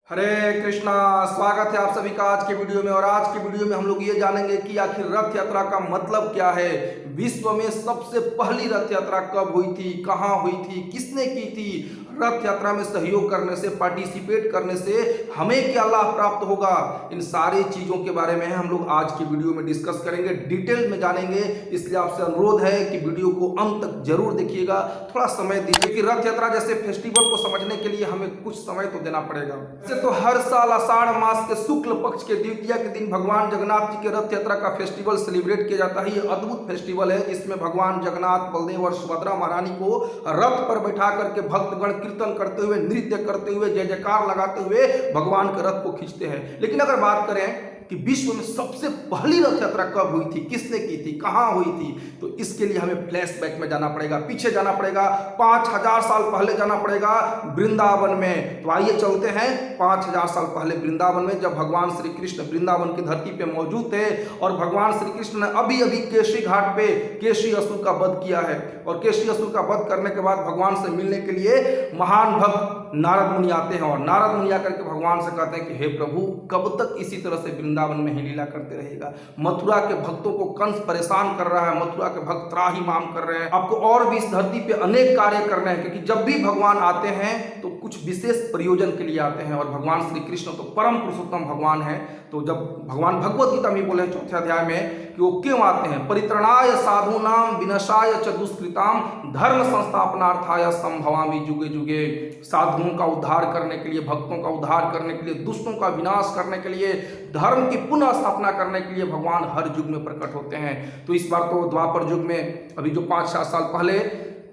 हरे कृष्णा। स्वागत है आप सभी का आज के वीडियो में। और आज के वीडियो में हम लोग ये जानेंगे कि आखिर रथ यात्रा का मतलब क्या है, विश्व में सबसे पहली रथ यात्रा कब हुई थी, कहाँ हुई थी, किसने की थी, रथ यात्रा में सहयोग करने से, पार्टिसिपेट करने से हमें क्या लाभ प्राप्त होगा, इन सारी चीजों के बारे में हम लोग आज की वीडियो में डिस्कस करेंगे, डिटेल में जानेंगे। इसलिए आपसे अनुरोध है कि वीडियो को अंत तक जरूर देखिएगा, थोड़ा समय दीजिए कि रथ यात्रा जैसे फेस्टिवल को समझने के लिए हमें कुछ समय तो देना पड़ेगा। तो हर साल आषाढ़ मास के शुक्ल पक्ष के द्वितीया के दिन भगवान जगन्नाथ जी के रथ यात्रा का फेस्टिवल सेलिब्रेट किया जाता है। ये अद्भुत फेस्टिवल है जिसमें भगवान जगन्नाथ, बलदेव और सुभद्रा महारानी को रथ पर बैठा करके भक्तगण कीर्तन करते हुए, नृत्य करते हुए, जय जयकार लगाते हुए भगवान के रथ को खींचते हैं। लेकिन अगर बात करें कि विश्व में सबसे पहली रथ यात्रा कब हुई थी, किसने की थी, कहां हुई थी, तो इसके लिए हमें फ्लैशबैक में जाना पड़ेगा, पीछे जाना पड़ेगा, 5000 साल पहले जाना पड़ेगा, वृंदावन में। तो आइए चलते हैं 5000 साल पहले वृंदावन में, जब भगवान श्री कृष्ण वृंदावन की धरती पे मौजूद थे और भगवान श्री कृष्ण ने अभी अभी केशी घाट पे केशी असुर का वध किया है। और केशी असुर का वध करने के बाद भगवान से मिलने के लिए महान भक्त नारद मुनि आते हैं और नारद मुनि आकर के भगवान से कहते हैं कि हे प्रभु, कब तक इसी तरह से वृंदावन में ही लीला करते रहेगा, मथुरा के भक्तों को कंस परेशान कर रहा है, मथुरा के भक्त त्राहिमाम कर रहे हैं, आपको और भी इस धरती पे अनेक कार्य करने हैं। क्योंकि जब भी भगवान आते हैं तो कुछ विशेष प्रयोजन के लिए आते हैं और भगवान श्री कृष्ण तो परम पुरुषोत्तम भगवान है। तो जब भगवान भगवत गीता में बोले 4थे अध्याय में कि वो क्यों आते हैं, परित्रणाय साधूनाम विनाशाय च दुष्कृताम धर्म संस्थापनार्थाय संभवामि जुगे जुगे। साधुओं का उद्धार करने के लिए, भक्तों का उद्धार करने के लिए, दुष्टों का विनाश करने के लिए, धर्म की पुनः स्थापना करने के लिए भगवान हर युग में प्रकट होते हैं। तो इस बार तो द्वापर युग में अभी जो 5-7 साल पहले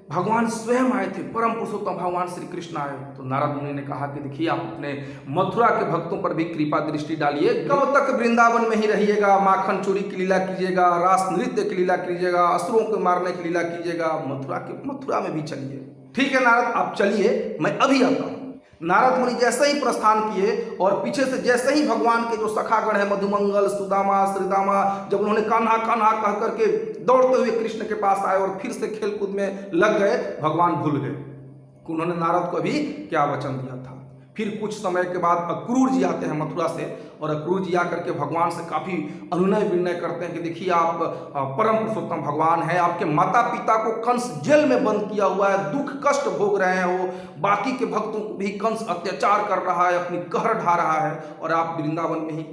भगवान स्वयं आए थे, परम पुरुषोत्तम भगवान श्री कृष्ण आए। तो नारद मुनि ने कहा कि देखिए, आप अपने मथुरा के भक्तों पर भी कृपा दृष्टि डालिए, कब तक वृंदावन में ही रहिएगा, माखन चोरी की लीला कीजिएगा, रास नृत्य की लीला कीजिएगा, असुरों को मारने की लीला कीजिएगा, मथुरा में भी चलिए। ठीक है नारद, आप चलिए, मैं अभी आता हूँ। नारद मुनि जैसे ही प्रस्थान किए और पीछे से जैसे ही भगवान के जो सखागण है, मधुमंगल, सुदामा, श्रीदामा, जब उन्होंने कान्हा कान्हा कह करके दौड़ते हुए कृष्ण के पास आए और फिर से खेल कूद में लग गए, भगवान भूल गए कि उन्होंने नारद को अभी क्या वचन दिया था। फिर कुछ समय के बाद अक्रूर जी आते हैं मथुरा से और अक्रूर जी आकर के भगवान से काफ़ी अनुनय विनय करते हैं कि देखिए, आप परम पुरुषोत्तम भगवान हैं, आपके माता पिता को कंस जेल में बंद किया हुआ है, दुख कष्ट भोग रहे हैं, वो बाकी के भक्तों को भी कंस अत्याचार कर रहा है, अपनी कहर ढा रहा है, और आप वृंदावन में ही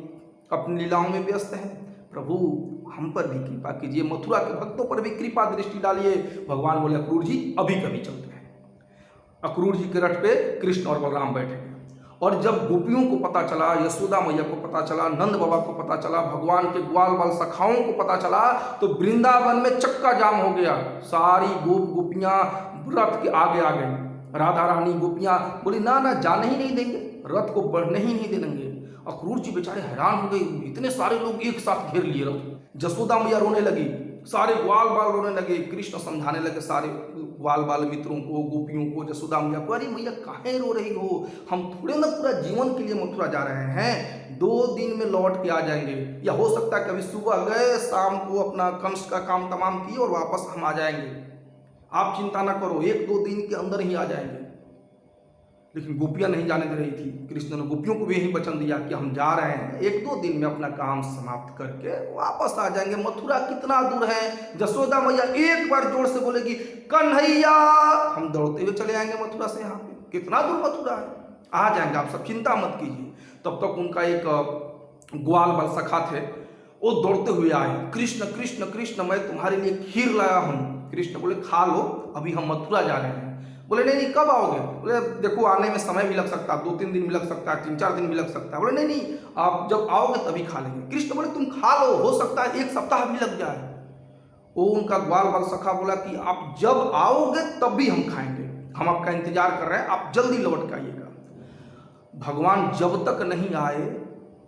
अपनी लीलाओं में व्यस्त हैं। प्रभु, हम पर भी कृपा कीजिए, मथुरा के भक्तों पर भी कृपा दृष्टि डालिए। भगवान बोले, अक्रूर जी अभी कभी चलते हैं। अक्रूर जी के रथ पे कृष्ण और बलराम बैठे गए और जब गोपियों को पता चला, यशोदा मैया को पता चला, नंद बाबा को पता चला, भगवान के ग्वाल बाल सखाओं को पता चला, तो वृंदावन में चक्का जाम हो गया। सारी गोपियां रथ के आगे आ गई। राधा रानी गोपियां बोली, ना ना, जाने ही नहीं देंगे, रथ को बढ़ने ही नहीं देंगे। अक्रूर जी बेचारे हैरान हो गए, इतने सारे लोग एक साथ घेर लिए रथ। यशोदा मैया रोने लगी, सारे ग्वाल बाल रोने लगे। कृष्ण समझाने लगे सारे ग्वाल बाल मित्रों को, गोपियों को, यशोदा मैया को, अरे मैया काहे रो रही हो, हम थोड़े ना पूरा जीवन के लिए मथुरा जा रहे हैं, 2 दिन में लौट के आ जाएंगे, या हो सकता है कभी सुबह गए, शाम को अपना कंस का काम तमाम किए और वापस हम आ जाएंगे, आप चिंता ना करो, 1-2 दिन के अंदर ही आ जाएंगे। लेकिन गोपियां नहीं जाने दे रही थी। कृष्ण ने गोपियों को भी यही वचन दिया कि हम जा रहे हैं, 1-2 दिन में अपना काम समाप्त करके वापस आ जाएंगे। मथुरा कितना दूर है? यशोदा मैया एक बार जोर से बोलेगी, कन्हैया, हम दौड़ते हुए चले आएंगे मथुरा से। यहाँ पे कितना दूर मथुरा है, आ जाएंगे, आप सब चिंता मत कीजिए। तब तक उनका एक ग्वाल बाल सखा थे, वो दौड़ते हुए आए, कृष्ण कृष्ण कृष्ण, मैं तुम्हारे लिए खीर लाया हूँ। कृष्ण बोले, खा लो, अभी हम मथुरा जा रहे हैं। बोले, नहीं नहीं, कब आओगे? बोले, देखो, आने में समय भी लग सकता है, 2-3 दिन भी लग सकता है, 3-4 दिन भी लग सकता है। बोले, नहीं नहीं, आप जब आओगे तभी खा लेंगे। कृष्ण बोले, तुम खा लो, हो सकता है 1 सप्ताह भी लग जाए। वो उनका ग्वाल बाल सखा बोला कि आप जब आओगे तब भी हम खाएंगे, हम आपका इंतजार कर रहे हैं, आप जल्दी लौट के आइएगा। भगवान जब तक नहीं आए,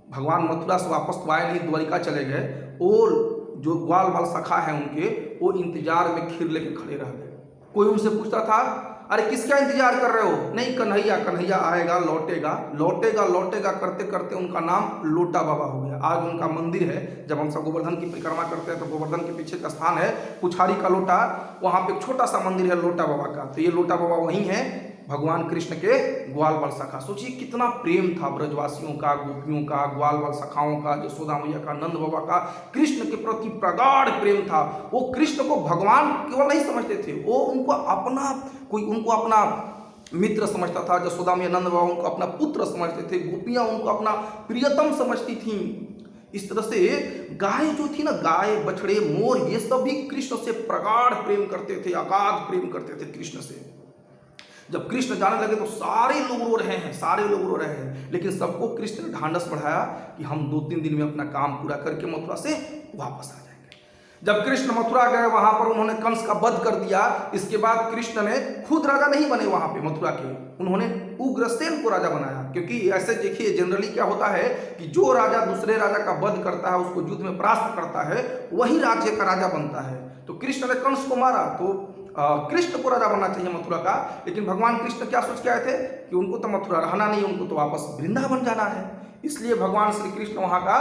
भगवान मथुरा से वापस तो आए नहीं, द्वारिका चले गए, और जो ग्वाल बाल सखा है उनके, वो इंतजार में खीर लेके खड़े रह गए। कोई उनसे पूछता था, अरे किसका इंतजार कर रहे हो? नहीं, कन्हैया, कन्हैया आएगा, लौटेगा, लौटेगा लौटेगा करते करते उनका नाम लोटा बाबा हो गया। आज उनका मंदिर है, जब हम सब गोवर्धन की परिक्रमा करते हैं तो गोवर्धन के पीछे का स्थान है पुछारी का लोटा, वहाँ पे एक छोटा सा मंदिर है लोटा बाबा का। तो ये लोटा बाबा वहीं है भगवान कृष्ण के ग्वाल बाल सखा। सोचिए कितना प्रेम था ब्रजवासियों का, गोपियों का, ग्वाल बाल सखाओं का, जसोदा मैया का, नंद बाबा का कृष्ण के प्रति प्रगाढ़ प्रेम था। वो कृष्ण को भगवान केवल नहीं समझते थे, वो उनको अपना मित्र समझता था। जसोदा मैया नंद बाबा उनको अपना पुत्र समझते थे, गोपियां उनको अपना प्रियतम समझती थी। इस तरह से गाय जो थी ना, गाय, बछड़े, मोर, ये सब भी कृष्ण से प्रगाढ़ प्रेम करते थे, अगाध प्रेम करते थे कृष्ण से। जब कृष्ण जाने लगे तो सारे लोग रो रहे हैं, लेकिन सबको कृष्ण ने ढांढस बढ़ाया कि हम 2-3 दिन में अपना काम पूरा करके मथुरा से वापस आ जाएंगे। जब कृष्ण मथुरा गए, वहां पर उन्होंने कंस का वध कर दिया। इसके बाद कृष्ण ने खुद राजा नहीं बने वहां पे मथुरा के, उन्होंने उग्रसेन को राजा बनाया। क्योंकि ऐसे देखिए जनरली क्या होता है कि जो राजा दूसरे राजा का वध करता है, उसको युद्ध में परास्त करता है, वही राज्य का राजा बनता है। तो कृष्ण ने कंस को मारा तो कृष्ण को राजा बनना चाहिए मथुरा का, लेकिन भगवान कृष्ण क्या सोच के आए थे कि उनको तो मथुरा रहना नहीं, उनको तो वापस वृंदावन जाना है। इसलिए भगवान श्री कृष्ण वहां का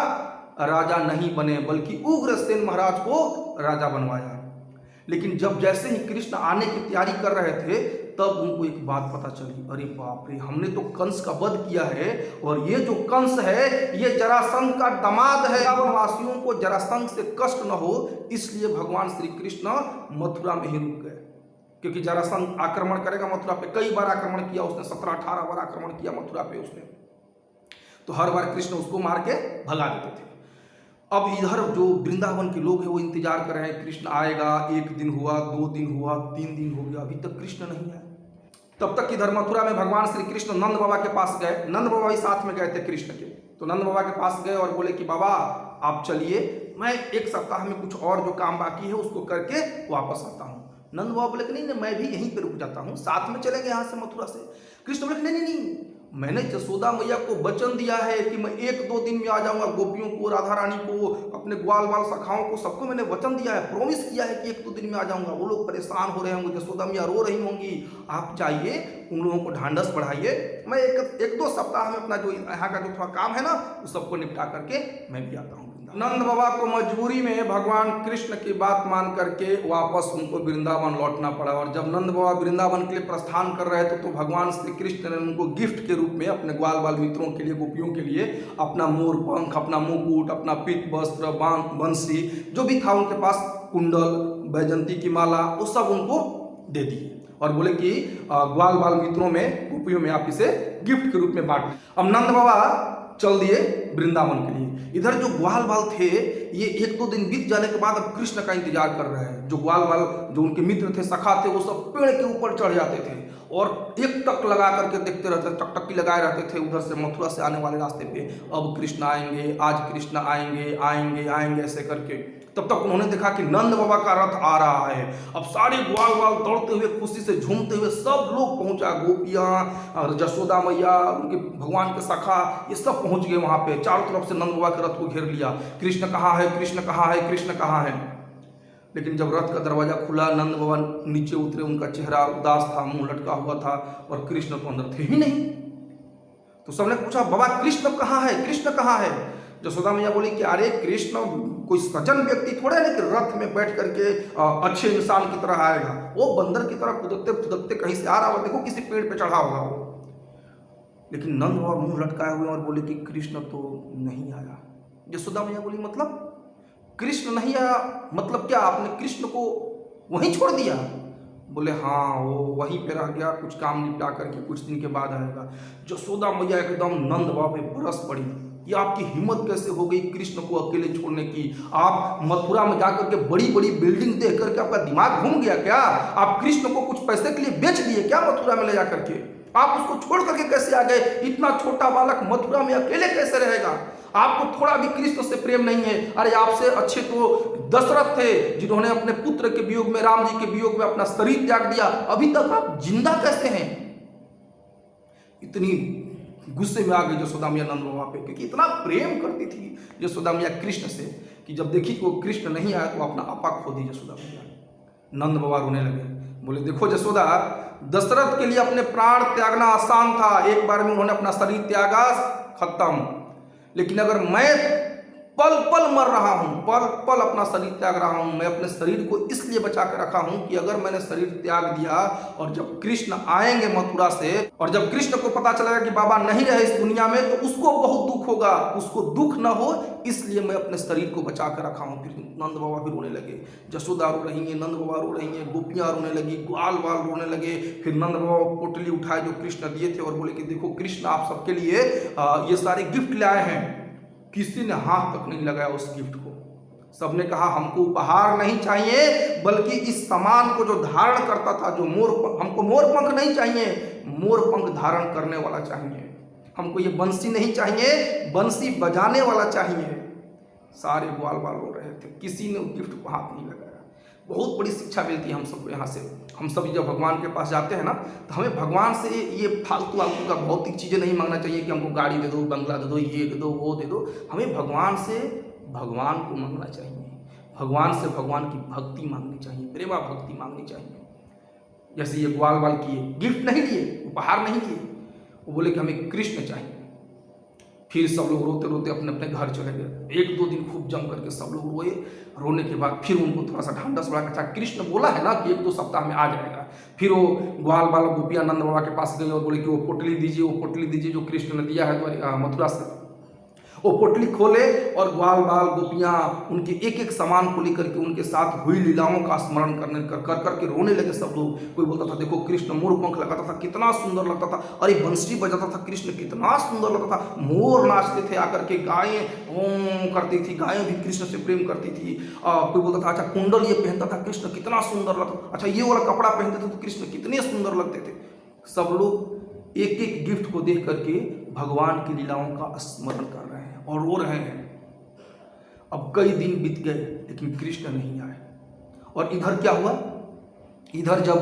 राजा नहीं बने, बल्कि उग्रसेन महाराज को राजा बनवाया। लेकिन जब जैसे ही कृष्ण आने की तैयारी कर रहे थे, तब उनको एक बात पता चली, अरे बाप रे, हमने तो कंस का वध किया है, और ये जो कंस है ये जरासंध का दामाद है। वनवासियों को जरासंध से कष्ट न हो, इसलिए भगवान श्री कृष्ण मथुरा में ही रुक गए। क्योंकि जरासंध आक्रमण करेगा मथुरा पे, कई बार आक्रमण किया उसने, 17-18 बार आक्रमण किया मथुरा पे उसने, तो हर बार कृष्ण उसको मार के भगा देते थे। अब इधर जो वृंदावन के लोग हैं वो इंतजार कर रहे हैं, कृष्ण आएगा। 1 दिन हुआ, 2 दिन हुआ, 3 दिन हो गया, अभी तक कृष्ण नहीं आया। तब तक इधर मथुरा में भगवान श्री कृष्ण नंद बाबा के पास गए। नंद बाबा भी साथ में गए थे कृष्ण के, तो नंद बाबा के पास गए और बोले कि बाबा आप चलिए, मैं 1 सप्ताह में कुछ और जो काम बाकी है उसको करके वापस आता हूँ। नंद बाबा बोले कि नहीं, मैं भी यहीं पे रुक जाता हूँ, साथ में चलेंगे यहाँ से मथुरा से। कृष्ण बोले नहीं नहीं नहीं, मैंने जसोदा मैया को वचन दिया है कि मैं 1-2 दिन में आ जाऊंगा। गोपियों को, राधा रानी को, अपने ग्वाल बाल सखाओं को, सबको मैंने वचन दिया है, प्रॉमिस किया है कि 1-2 दिन में आ जाऊंगा। वो लोग परेशान हो रहे होंगे, जसोदा मैया रो रही होंगी, आप जाइए, उन लोगों को ढांढस बढ़ाइए, मैं 1-2 सप्ताह में अपना जो यहाँ का जो थोड़ा काम है ना, उस सबको निपटा करके मैं भी आता हूँ। नंद बाबा को मजबूरी में भगवान कृष्ण की बात मान करके वापस उनको वृंदावन लौटना पड़ा। और जब नंद बाबा वृंदावन के लिए प्रस्थान कर रहे थे, तो भगवान श्री कृष्ण ने उनको गिफ्ट के रूप में अपने ग्वाल बाल मित्रों के लिए, गोपियों के लिए अपना मोर पंख, अपना मुकुट, अपना पीत वस्त्र, बंसी, जो भी था उनके पास, कुंडल, बैजंती की माला, वो सब उनको दे दिए और बोले कि ग्वाल बाल मित्रों में, गोपियों में आप इसे गिफ्ट के रूप में बांट। अब नंद बाबा चल दिए वृंदावन के लिए। इधर जो ग्वाल बाल थे, ये 1-2 दिन बीत जाने के बाद अब कृष्ण का इंतजार कर रहे हैं। जो ग्वाल बाल, जो उनके मित्र थे, सखा थे, वो सब पेड़ के ऊपर चढ़ जाते थे और एक टक लगा करके देखते रहते, टकटकी लगाए रहते थे उधर से मथुरा से आने वाले रास्ते पे, अब कृष्ण आएंगे, आज कृष्ण आएंगे, आएंगे आएंगे, ऐसे करके। तब तक उन्होंने देखा कि नंद बाबा का रथ आ रहा है। अब सारे ग्वाल बाल दौड़ते हुए, खुशी से झूमते हुए सब लोग पहुंचा, गोपियां, जसोदा मैया, उनके भगवान के सखा, ये सब पहुंच गए वहां पे। चारों तरफ से नंद बाबा के रथ को घेर लिया, कृष्ण कहाँ है, कृष्ण कहाँ है, कृष्ण कहाँ है। लेकिन जब रथ का दरवाजा खुला, नंद बाबा नीचे उतरे, उनका चेहरा उदास था, मुंह लटका हुआ था, और कृष्ण तो अंदर थे ही नहीं। तो सबने पूछा, बाबा कृष्ण कहाँ है, कृष्ण कहाँ है। जसोदा मैया बोली कि अरे कृष्ण कोई सज्जन व्यक्ति थोड़े ना कि रथ में बैठ करके अच्छे इंसान की तरह आएगा, वो बंदर की तरह कुदकते फुदकते कहीं से आ रहा होगा, देखो किसी पेड़ पे चढ़ा होगा वो। लेकिन नंद बाबा मुंह लटकाए हुए और बोले कि कृष्ण तो नहीं आया। जसोदा मैया बोली मतलब कृष्ण नहीं आया, मतलब क्या आपने कृष्ण को वहीं छोड़ दिया। बोले हाँ, वो वहीं पे रह गया, कुछ काम निपटा करके कुछ दिन के बाद आएगा। जसोदा मैया एकदम नंद बाबा पे बरस पड़ी, ये आपकी हिम्मत कैसे हो गई कृष्ण को अकेले छोड़ने की। आप मथुरा में जाकर के बड़ी बड़ी बिल्डिंग देख करके आपका दिमाग घूम गया क्या? आप कृष्ण को कुछ पैसे के लिए बेच दिए क्या मथुरा में ले जा करके? आप उसको छोड़ करके कैसे आ गए? इतना छोटा बालक मथुरा में अकेले कैसे रहेगा? आपको थोड़ा भी कृष्ण से प्रेम नहीं है। अरे आपसे अच्छे तो दशरथ थे, जिन्होंने अपने पुत्र के वियोग में, राम जी के वियोग में अपना शरीर त्याग दिया, अभी तक आप जिंदा कैसे हैं? इतनी गुस्से में आ गई जसोदा मैया नंद बाबा पे, क्योंकि इतना प्रेम करती थी जसोदा मैया कृष्ण से कि जब देखी कि वो कृष्ण नहीं आया तो अपना आपा खो दी जसोदा मैया। नंद बाबा रोने लगे, बोले देखो जसोदा, दशरथ के लिए अपने प्राण त्यागना आसान था, एक बार में उन्होंने अपना शरीर त्यागा, खत्म। लेकिन अगर मैं पल पल मर रहा हूं, पल पल अपना शरीर त्याग रहा हूं। मैं अपने शरीर को इसलिए बचा कर रखा हूं कि अगर मैंने शरीर त्याग दिया और जब कृष्ण आएंगे मथुरा से, और जब कृष्ण को पता चलेगा कि बाबा नहीं रहे इस दुनिया में, तो उसको बहुत दुख होगा। उसको दुख न हो इसलिए मैं अपने शरीर को बचा कर रखा हूं। फिर नंद बाबा भी रोने लगे, जसोदा रो रही है, नंद बाबा रो रही है, गोपियां रोने लगी, ग्वाल बाल रोने लगे। फिर नंद बाबा पोटली उठाए जो कृष्ण दिए थे और बोले कि देखो कृष्ण आप सबके लिए ये सारे गिफ्ट लाए हैं। किसी ने हाथ तक नहीं लगाया उस गिफ्ट को। सबने कहा हमको उपहार नहीं चाहिए, बल्कि इस सामान को जो धारण करता था, जो हमको मोर पंख नहीं चाहिए, मोर पंख धारण करने वाला चाहिए। हमको ये बंसी नहीं चाहिए, बंसी बजाने वाला चाहिए। सारे ग्वाल बाल हो रहे थे, किसी ने गिफ्ट को हाथ नहीं लगाया। बहुत बड़ी शिक्षा मिलती है हम सबको यहाँ से। हम सब जब भगवान के पास जाते हैं ना, तो हमें भगवान से ये फालतू का भौतिक चीज़ें नहीं मांगना चाहिए कि हमको गाड़ी दे दो, बंगला दे दो, ये दे दो, वो दे दो। हमें भगवान से भगवान को मांगना चाहिए, भगवान से भगवान की भक्ति मांगनी चाहिए, प्रेमा भक्ति मांगनी चाहिए। जैसे ये ग्वाल बाल किए, गिफ्ट नहीं लिए, उपहार नहीं लिए, वो बोले कि हमें कृष्ण चाहिए। फिर सब लोग रोते रोते अपने अपने घर चले गए। एक दो दिन खूब जम करके सब लोग रोए। रोने के बाद फिर उनको थोड़ा सा ढांढस बढ़ा, अच्छा कृष्ण बोला है ना कि एक दो सप्ताह में आ जाएगा। फिर वो ग्वाल बाल गोपियां नंद बाबा के पास गई और बोले कि वो पोटली दीजिए, वो पोटली दीजिए जो कृष्ण ने दिया है मथुरा से। वो पोटली खोले और ग्वाल बाल गोपियां उनके एक एक सामान को लेकर के उनके साथ हुई लीलाओं का स्मरण करके रोने लगे सब लोग। कोई बोलता था देखो कृष्ण मोर पंख लगाता था, कितना सुंदर लगता था, अरे बंसी बजाता था कृष्ण, कितना सुंदर लगता था, मोर नाचते थे आकर के, गायें ओम करती थी, गायें भी कृष्ण से प्रेम करती थी। कोई बोलता था अच्छा कुंडल ये पहनता था कृष्ण, कितना सुंदर लगता, अच्छा ये वाला कपड़ा पहनते थे तो कृष्ण कितने सुंदर लगते थे। सब लोग एक एक गिफ्ट को देख करके भगवान की लीलाओं का स्मरण कर रहे हैं और रो रहे हैं। अब कई दिन बीत गए लेकिन कृष्ण नहीं आए। और इधर क्या हुआ, इधर जब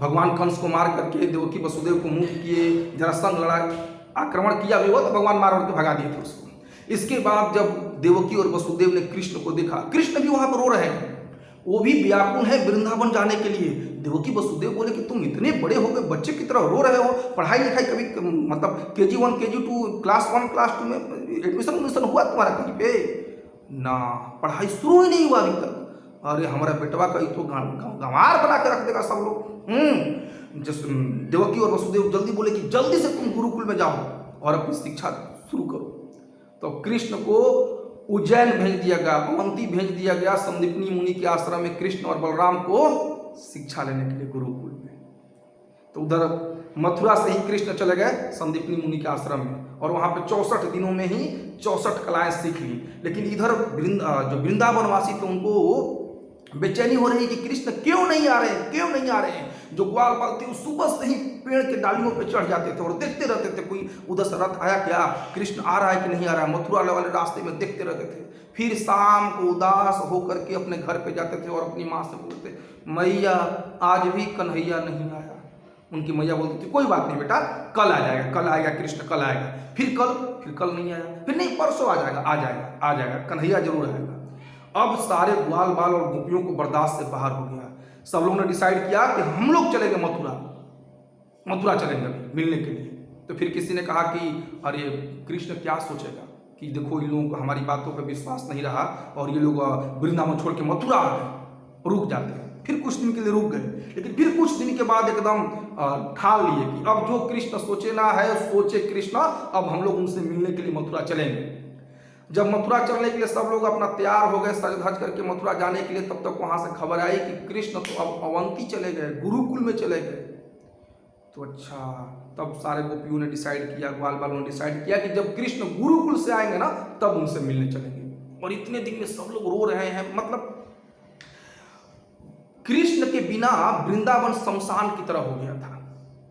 भगवान कंस को मार करके देवकी वसुदेव को मुक्त किए, जरासंध लड़ाई आक्रमण किया भी हुआ तो भगवान मार के भगा दिए थे उसको। इसके बाद जब देवकी और वसुदेव ने कृष्ण को देखा, कृष्ण भी वहां पर रो रहे हैं, वो भी व्याकुल है वृंदावन जाने के लिए। देवकी वसुदेव बोले कि तुम इतने बड़े हो गए, बच्चे की तरह रो रहे हो, पढ़ाई लिखाई कभी मतलब KG1 KG2 क्लास 1 क्लास 2 में एडमिशन हुआ तुम्हारा कहीं पे ना? पढ़ाई शुरू ही नहीं हुआ अभी तक। अरे हमारा बेटवा का तो गंवार बना के रख देगा सब लोग। देवकी और वसुदेव जल्दी बोले कि जल्दी से तुम गुरुकुल में जाओ और अपनी शिक्षा शुरू करो। तो कृष्ण को उज्जैन भेज दिया गया, अवंती भेज दिया गया, संदीपनी मुनि के आश्रम में कृष्ण और बलराम को शिक्षा लेने के लिए गुरुकुल में। तो उधर मथुरा से ही कृष्ण चले गए संदीपनी मुनि के आश्रम में और वहां पे 64 दिनों में ही 64 कलाएं सीख ली। लेकिन इधर जो वृंदावनवासी थे उनको बेचैनी हो रही कि कृष्ण क्यों नहीं आ रहे, क्यों नहीं आ रहे हैं। जो ग्वाल बाल थे सुबह से ही पेड़ के डालियों पे चढ़ जाते थे और देखते रहते थे कोई उधर से रथ आया क्या, कृष्ण आ रहा है कि नहीं आ रहा है, मथुरा वाले रास्ते में देखते रहते थे। फिर शाम को उदास होकर के अपने घर पे जाते थे और अपनी माँ से बोलते मैया आज भी कन्हैया नहीं आया। उनकी मैया बोलती थी कोई बात नहीं बेटा, कल आ जाएगा, कल आएगा कृष्ण, कल आएगा। फिर कल नहीं आया, फिर नहीं परसों आ जाएगा, आ जाएगा, आ जाएगा, कन्हैया जरूर आएगा। अब सारे ग्वाल बाल और गोपियों को बर्दाश्त से बाहर हो गया। सब लोगों ने डिसाइड किया कि हम लोग चलेंगे मथुरा चलेंगे मिलने के लिए। तो फिर किसी ने कहा कि अरे कृष्ण क्या सोचेगा कि देखो इन लोगों को हमारी बातों पर विश्वास नहीं रहा और ये लोग वृंदावन छोड़ के मथुरा आ गए, रुक जाते हैं। फिर कुछ दिन के लिए रुक गए, लेकिन फिर कुछ दिन के बाद एकदम ठान लिए कि अब जो कृष्ण सोचे ना है सोचे कृष्ण, अब हम लोग उनसे मिलने के लिए मथुरा चलेंगे। जब मथुरा चलने के लिए सब लोग अपना तैयार हो गए सज धज करके मथुरा जाने के लिए, तब तक वहां से खबर आई कि कृष्ण तो अब अवंती चले गए, गुरुकुल में चले गए। तो अच्छा, तब सारे गोपियों ने डिसाइड किया, ग्वाल बालों ने डिसाइड किया कि जब कृष्ण गुरुकुल से आएंगे ना तब उनसे मिलने चलेंगे। और इतने दिन में सब लोग रो रहे हैं, मतलब कृष्ण के बिना वृंदावन शमशान की तरह हो गया था।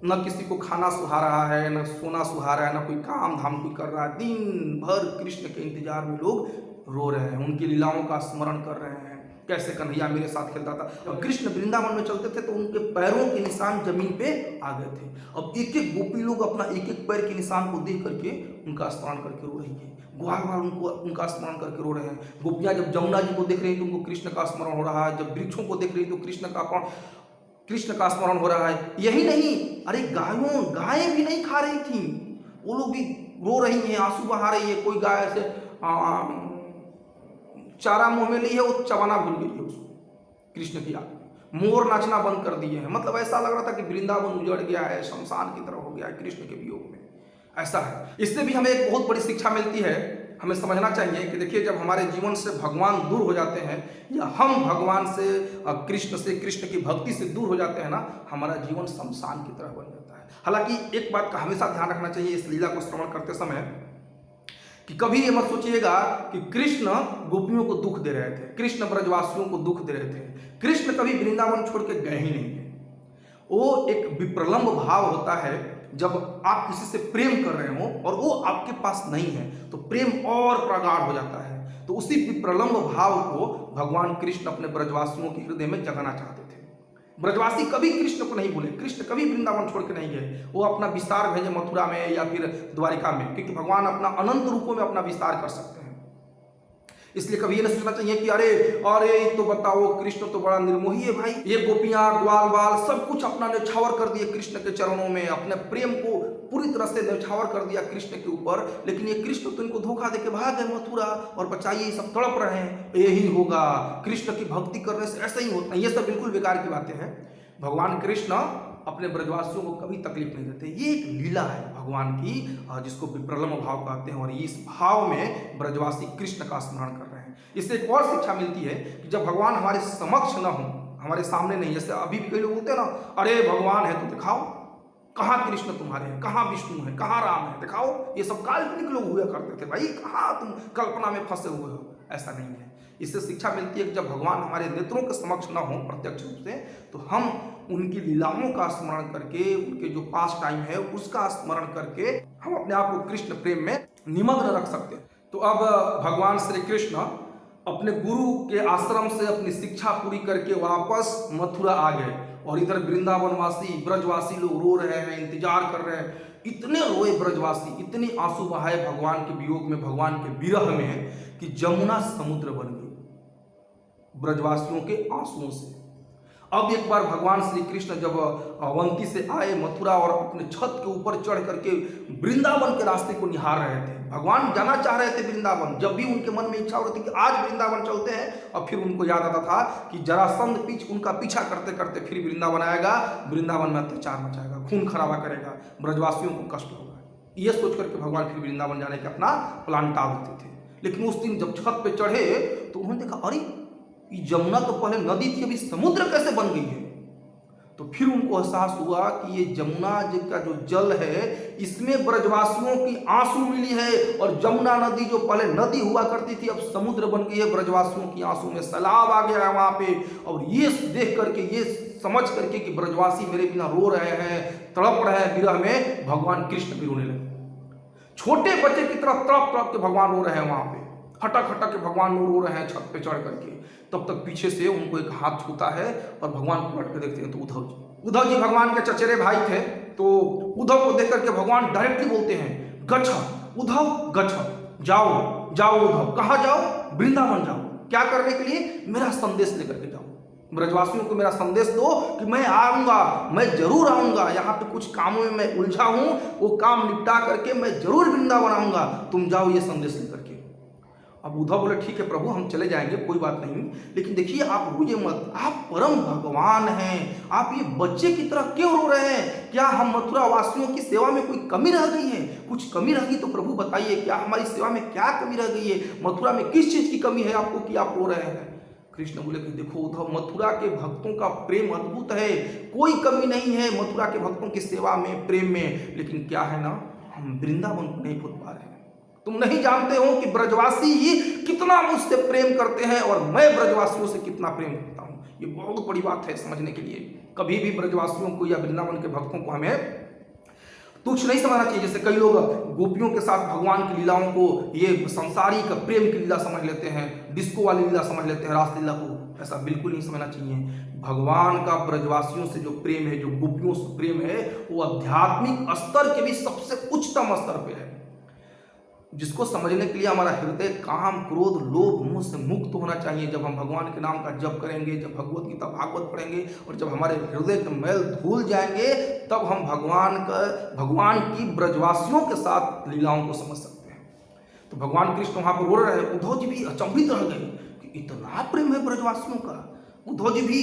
न किसी को खाना सुहा रहा है, न सोना सुहा रहा है, न कोई काम धाम कोई कर रहा है। दिन भर कृष्ण के इंतजार में लोग रो रहे हैं, उनकी लीलाओं का स्मरण कर रहे हैं, कैसे कन्हैया मेरे साथ खेलता था। जब कृष्ण वृंदावन में चलते थे तो उनके पैरों के निशान जमीन पे आ गए थे। अब एक एक गोपी लोग अपना एक एक पैर के निशान को देख करके उनका स्मरण करके रो रही है। ग्वाल बाल उनको उनका स्मरण करके रो रहे हैं। गोपियां जब जमुना जी को देख रही है तो उनको कृष्ण का स्मरण हो रहा है, जब वृक्षों को देख रही है तो कृष्ण का स्मरण हो रहा है। यही नहीं, अरे गायें भी नहीं खा रही थी, वो लोग भी रो रही हैं, आंसू बहा रही है। कोई गाय से चारा मुंह में ली है, वो चबाना भूल गई है उसको कृष्ण की याद में। मोर नाचना बंद कर दिए हैं, मतलब ऐसा लग रहा था कि वृंदावन उजड़ गया है, शमशान की तरह हो गया है कृष्ण के वियोग में। ऐसा है। इससे भी हमें एक बहुत बड़ी शिक्षा मिलती है। हमें समझना चाहिए कि देखिए, जब हमारे जीवन से भगवान दूर हो जाते हैं या हम भगवान से कृष्ण की भक्ति से दूर हो जाते हैं ना, हमारा जीवन शमशान की तरह बन जाता है। हालांकि एक बात का हमेशा ध्यान रखना चाहिए इस लीला को श्रवण करते समय, कि कभी ये मत सोचिएगा कि कृष्ण गोपियों को दुख दे रहे थे, कृष्ण ब्रजवासियों को दुख दे रहे थे। कृष्ण कभी वृंदावन छोड़ के गए ही नहीं थे। वो एक विप्रलंब भाव होता है, जब आप किसी से प्रेम कर रहे हो और वो आपके पास नहीं है तो प्रेम और प्रगाढ़ हो जाता है। तो उसी विप्रलंब भाव को भगवान कृष्ण अपने ब्रजवासियों के हृदय में जगाना चाहते थे। ब्रजवासी कभी कृष्ण को नहीं भूले, कृष्ण कभी वृंदावन छोड़ के नहीं गए। वो अपना विस्तार भेजे मथुरा में या फिर द्वारिका में, क्योंकि भगवान अपना अनंत रूपों में अपना विस्तार कर सकते हैं। इसलिए कभी ये नहीं सोचना चाहिए कि अरे अरे तो बताओ कृष्ण तो बड़ा निर्मोही है भाई, ये गोपियां ग्वाल बाल सब कुछ अपना न्यौछावर कर दिए कृष्ण के चरणों में, अपने प्रेम को पूरी तरह से न्यौछावर कर दिया कृष्ण के ऊपर, लेकिन ये कृष्ण तो इनको धोखा देके भाग गए मथुरा, और बचाइए सब तड़प रहे हैं। यही होगा, कृष्ण की भक्ति करने से ऐसा ही होता है। ये सब बिल्कुल बेकार की बातें हैं। भगवान कृष्ण अपने ब्रजवासियों को कभी तकलीफ नहीं देते। ये एक लीला है भगवान की, जिसको विप्रलंब भाव कहते हैं, और इस भाव में ब्रजवासी कृष्ण का स्मरण कर रहे हैं। इससे एक और शिक्षा मिलती है कि जब भगवान हमारे समक्ष न हो, हमारे सामने नहीं, जैसे अभी भी कई लोग बोलते हैं ना, अरे भगवान है तो दिखाओ, कहाँ कृष्ण तुम्हारे हैं, कहाँ विष्णु है, कहाँ राम है, दिखाओ। ये सब काल्पनिक लोग हुआ करते थे भाई, कहाँ तुम कल्पना में फंसे हुए हो। ऐसा नहीं है। इससे शिक्षा मिलती है कि जब भगवान हमारे नेत्रों के समक्ष न हो प्रत्यक्ष रूप से, तो हम उनकी लीलाओं का स्मरण करके, उनके जो पास टाइम है उसका स्मरण करके हम अपने आप को कृष्ण प्रेम में निमग्न रख सकते हैं। तो अब भगवान श्री कृष्ण अपने गुरु के आश्रम से अपनी शिक्षा पूरी करके वापस मथुरा आ गए, और इधर वृंदावनवासी ब्रजवासी लोग रो रहे हैं, इंतजार कर रहे हैं। इतने रोए ब्रजवासी, इतने आंसू बहाए भगवान के वियोग में, भगवान के विरह में, कि जमुना समुद्र बन गई ब्रजवासियों के आंसुओं से। अब एक बार भगवान श्री कृष्ण जब अवंती से आए मथुरा, और अपने छत के ऊपर चढ़ करके वृंदावन के रास्ते को निहार रहे थे। भगवान जाना चाह रहे थे वृंदावन। जब भी उनके मन में इच्छा होती थी कि आज वृंदावन चलते हैं, और फिर उनको याद आता था कि जरासंध उनका पीछा करते करते फिर वृंदावन आएगा, वृंदावन में अत्याचार मचाएगा, खून खराबा करेगा, ब्रजवासियों को कष्ट होगा। ये सोच करके भगवान फिर वृंदावन जाने का अपना प्लान टाल देते थे। लेकिन उस दिन जब छत पे चढ़े तो उन्होंने देखा, अरे ये जमुना तो पहले नदी थी, अभी समुद्र कैसे बन गई है। तो फिर उनको एहसास हुआ कि ये जमुना जी का जो जल है, इसमें ब्रजवासियों की आंसू मिली है, और जमुना नदी जो पहले नदी हुआ करती थी अब समुद्र बन गई है ब्रजवासियों की आंसू में। सैलाब आ गया है वहां पे। और ये देख करके, ये समझ करके कि ब्रजवासी मेरे बिना रो रहे हैं, तड़प रहे हैं विरह में, भगवान कृष्ण भी रोने लगे। छोटे बच्चे की तरह तड़प तड़प के भगवान रो रहे हैं वहां पे, हटक हटक के भगवान रो रहे हैं छत पे चढ़ करके। तब तक पीछे से उनको एक हाथ छूता है, और भगवान को पलट के देखते हैं तो उद्धव जी भगवान के चचेरे भाई थे। तो उद्धव को देख करके भगवान डायरेक्टली बोलते हैं, गच्छ उद्धव गच्छ, जाओ जाओ उद्धव। कहाँ जाओ? वृंदावन जाओ। क्या करने के लिए? मेरा संदेश लेकर के जाओ, ब्रजवासियों को मेरा संदेश दो कि मैं आऊंगा, मैं जरूर आऊंगा। यहाँ पे कुछ कामों में मैं उलझा हूं, वो काम निपटा करके मैं जरूर वृंदावन आऊंगा, तुम जाओ ये संदेश लेकर के। अब उद्धव बोले, ठीक है प्रभु, हम चले जाएंगे, कोई बात नहीं, लेकिन देखिए आप रोइए मत, आप परम भगवान हैं, आप ये बच्चे की तरह क्यों रो रहे हैं? क्या हम मथुरा वासियों की सेवा में कोई कमी रह गई है? कुछ कमी रह गई तो प्रभु बताइए, क्या हमारी सेवा में क्या कमी रह गई है? मथुरा में किस चीज की कमी है आपको कि आप रो रहे हैं? कृष्ण बोले कि देखो उद्धव, मथुरा के भक्तों का प्रेम अद्भुत है, कोई कमी नहीं है मथुरा के भक्तों की सेवा में, प्रेम में, लेकिन क्या है ना, हम वृंदावन को नहीं भूल पा रहे हैं। तुम नहीं जानते हो कि ब्रजवासी ही कितना मुझसे प्रेम करते हैं, और मैं ब्रजवासियों से कितना प्रेम करता हूं। ये बहुत बड़ी बात है समझने के लिए। कभी भी ब्रजवासियों को या वृंदावन के भक्तों को हमें तुच्छ नहीं समझना चाहिए। जैसे कई लोग गोपियों के साथ भगवान की लीलाओं को ये संसारिक प्रेम की लीला समझ लेते हैं, डिस्को वाली लीला समझ लेते हैं, रासलीला को। ऐसा बिल्कुल नहीं समझना चाहिए। भगवान का ब्रजवासियों से जो प्रेम है, जो गोपियों से प्रेम है, वो आध्यात्मिक स्तर के भी सबसे उच्चतम स्तर पे है, जिसको समझने के लिए हमारा हृदय काम क्रोध लोभ मोह से मुक्त होना चाहिए। जब हम भगवान के नाम का जप करेंगे, जब भगवत गीता भागवत पढ़ेंगे, और जब हमारे हृदय के मैल धुल जाएंगे, तब हम भगवान की ब्रजवासियों के साथ लीलाओं को समझ सकते हैं। तो भगवान कृष्ण वहां पर रो रहे हैं। उद्धव जी भी अचंभित रह गए कि इतना प्रेम है ब्रजवासियों का। उद्धव जी भी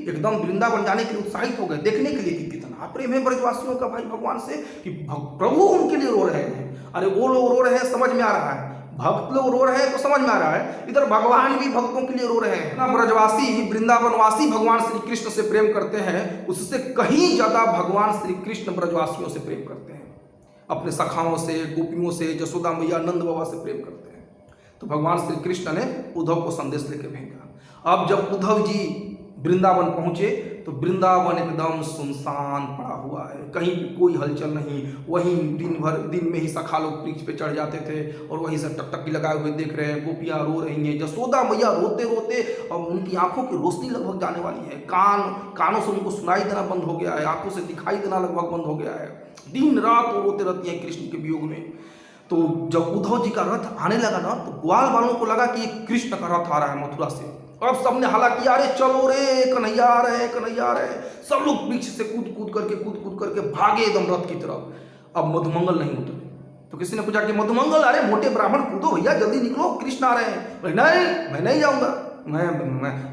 एकदम वृंदावन जाने के लिए उत्साहित हो गए, देखने के लिए कि कितना प्रेम है ब्रजवासियों का भाई भगवान से, कि प्रभु उनके लिए रो रहे हैं। अरे वो लोग रो रहे हैं समझ में आ रहा है, भक्त लोग रो रहे हैं तो समझ में आ रहा है, इधर भगवान भी भक्तों के लिए रो रहे हैं ना। ब्रजवासी वृंदावनवासी भगवान श्री कृष्ण से प्रेम करते हैं, उससे कहीं ज्यादा भगवान श्री कृष्ण ब्रजवासियों से प्रेम करते हैं, अपने सखाओं से, गोपियों से, जसोदा मैया, नंद बाबा से प्रेम करते हैं। तो भगवान श्री कृष्ण ने उद्धव को संदेश लेकर भेजा। अब जब उद्धव जी वृंदावन पहुंचे तो वृंदावन एकदम सुनसान पड़ा हुआ है, कहीं भी कोई हलचल नहीं। वहीं दिन में ही सखा लोग वृक्ष पे चढ़ जाते थे और वहीं से टकटकी लगाए हुए देख रहे हैं, गोपियां रो रही हैं, जसोदा मैया रोते रोते, और उनकी आंखों की रोशनी लगभग जाने वाली है, कानों से उनको सुनाई देना बंद हो गया है, आंखों से दिखाई देना लगभग बंद हो गया है। दिन रात वो रोते रहती हैं कृष्ण के वियोग में। तो जब उद्धव जी का रथ आने लगा ना तो ग्वाल वालों को लगा कि ये कृष्ण का रथ आ रहा है मथुरा से। अब सबने हाला किया, अरे चलो रे कन्हैया आ रहे, कन्हैया आ रहे। सब लोग वृक्ष से कूद कूद करके भागे एकदम रथ की तरफ। अब मधुमंगल नहीं उतरे तो किसी ने पूछा कि मधुमंगल, अरे मोटे ब्राह्मण कूदो भैया, जल्दी निकलो, कृष्ण आ रहे हैं। नहीं, मैं नहीं जाऊंगा,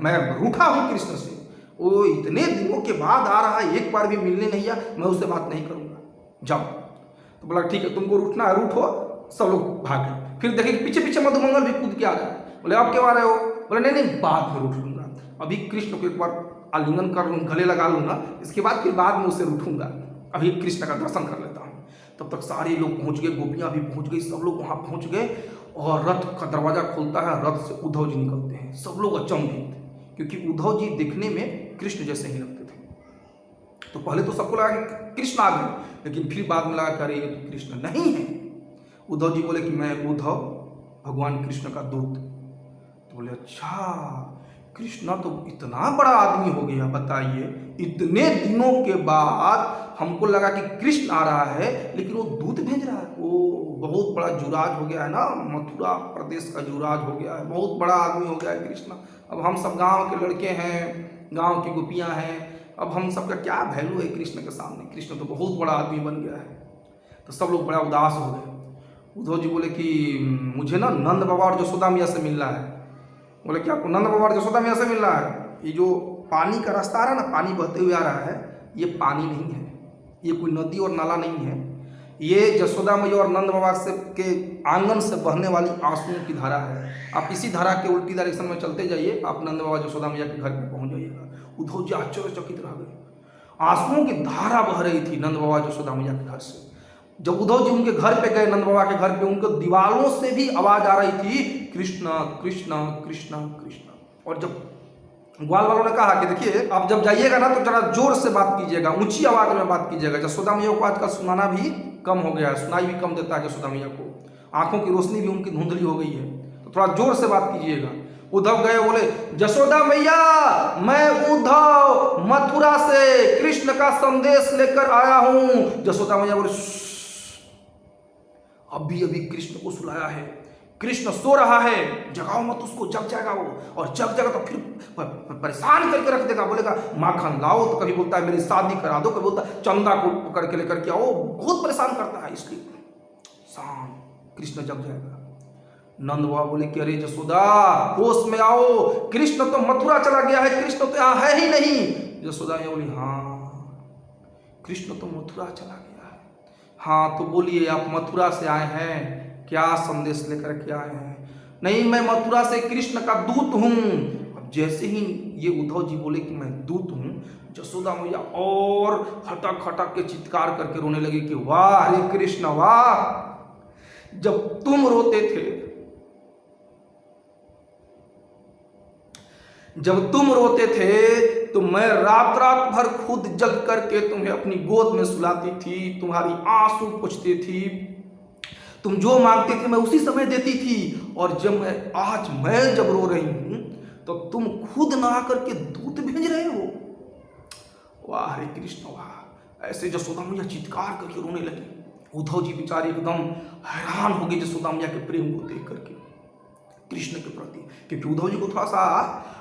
मैं रूठा हूं कृष्ण से, वो इतने दिनों के बाद आ रहा है, एक बार भी मिलने नहीं आया, मैं उससे बात नहीं करूंगा, जाओ। तो बोला ठीक है, तुमको रूठना है, रूठो। सब लोग भागे। फिर देखे पीछे पीछे मधुमंगल भी कूद के आ रहा है। बोले अब क्यों आ रहे हो? बोले नहीं, बाद में रूठ लूंगा, अभी कृष्ण को एक बार आलिंगन कर लूँ, गले लगा लूंगा, इसके बाद फिर बाद में उसे रूठूंगा, अभी कृष्ण का दर्शन कर लेता हूँ। तब तक सारे लोग पहुंच गए, गोपियां भी पहुंच गई, सब लोग वहां पहुंच गए और रथ का दरवाजा खुलता है, रथ से उद्धव जी निकलते हैं। सब लोग अचंभित, क्योंकि उद्धव जी दिखने में कृष्ण जैसे ही लगते थे। तो पहले तो सबको लगा कि कृष्ण आ गए, लेकिन फिर बाद में लगा कि अरे ये तो कृष्ण नहीं है। उद्धव जी बोले कि मैं उद्धव, भगवान कृष्ण का दूत। तो बोले अच्छा, कृष्णा तो इतना बड़ा आदमी हो गया, बताइए, इतने दिनों के बाद हमको लगा कि कृष्ण आ रहा है, लेकिन वो दूत भेज रहा है। वो बहुत बड़ा जुराज हो गया है ना, मथुरा प्रदेश का जुराज हो गया है, बहुत बड़ा आदमी हो गया है कृष्णा। अब हम सब गांव के लड़के हैं, गांव की गोपियां हैं, अब हम सबका क्या वैल्यू है कृष्ण के सामने? कृष्ण तो बहुत बड़ा आदमी बन गया है। तो सब लोग बड़ा उदास हो गए। उद्धव जी बोले कि मुझे ना नंद बाबा और जसोदा मैया से मिलना है। बोले क्या आपको नंद बाबा और जसोदा मैया से मिलना है? ये जो पानी का रास्ता आ रहा है ना, पानी बहते हुए आ रहा है, ये पानी नहीं है, ये कोई नदी और नाला नहीं है, ये जसोदा मैया और नंद बाबा से के आंगन से बहने वाली आंसुओं की धारा है। आप इसी धारा के उल्टी डायरेक्शन में चलते जाइए, आप नंद बाबा जसोदा मैया के घर पे पहुंच जाइएगा। उद्धव जी आश्चर्यचकित रह गए, आंसुओं की धारा बह रही थी नंद बाबा जसोदा मैया के घर से। जब उद्धव जी उनके घर पे गए, नंद बाबा के घर पे, उनके दीवारों से भी आवाज आ रही थी कृष्ण कृष्ण कृष्ण कृष्ण। और जब ग्वाल वालों ने कहा कि देखिए, आप जब जाइएगा ना तो जरा जोर से बात कीजिएगा, ऊंची आवाज में बात कीजिएगा। जसोदा मैया को आजकल सुनाना भी कम हो गया है, सुनाई भी कम देता है जसोदा मैया को, आंखों की रोशनी भी उनकी धुंधली हो गई है, तो थोड़ा जोर से बात कीजिएगा। उद्धव गए, बोले जसोदा मैया, मैं उद्धव मथुरा से कृष्ण का संदेश लेकर आया हूं। जसोदा मैया बोले अभी अभी कृष्ण को सुलाया है, कृष्ण सो रहा है, जगाओ मत उसको, जग जाएगा वो, और जग जाएगा तो फिर परेशान करके रख देगा। बोलेगा माखन लाओ, तो कभी बोलता है मेरी शादी करा दो, कभी बोलता है चंदा को पकड़ के लेकर के आओ, बहुत परेशान करता है, इसलिए शाम कृष्ण जग जाएगा। नंद बाबा बोले कि अरे जसोदा, होश में आओ, कृष्ण तो मथुरा चला गया है, कृष्ण तो यहाँ है ही नहीं। जसोदा ये बोली हाँ, कृष्ण तो मथुरा चला गया है। हाँ तो बोलिए, आप मथुरा से आए हैं, क्या संदेश लेकर के आए हैं? नहीं, मैं मथुरा से कृष्ण का दूत हूं। अब जैसे ही ये उद्धव जी बोले कि मैं दूत हूं, जसोदा मैया और हटक हटक के चित्कार करके रोने लगी कि वाह हरे कृष्ण वाह, जब तुम रोते थे, तो मैं रात रात भर खुद जग करके तुम्हें अपनी गोद में सुलाती थी, तुम्हारी आंसू पोंछती थी, तुम जो मांगते थे मैं उसी समय देती थी। और जब मैं जब रो रही हूं तो तुम खुद ना करके दूत भेज रहे हो। वाह हरे कृष्ण वाह। ऐसे जसोदा मैया चित्कार करके रोने लगी। उद्धव जी बेचारे एकदम हैरान हो गए जसोदा मैया के प्रेम को देख करके कृष्ण के प्रति, क्योंकि उद्धव जी को थोड़ा सा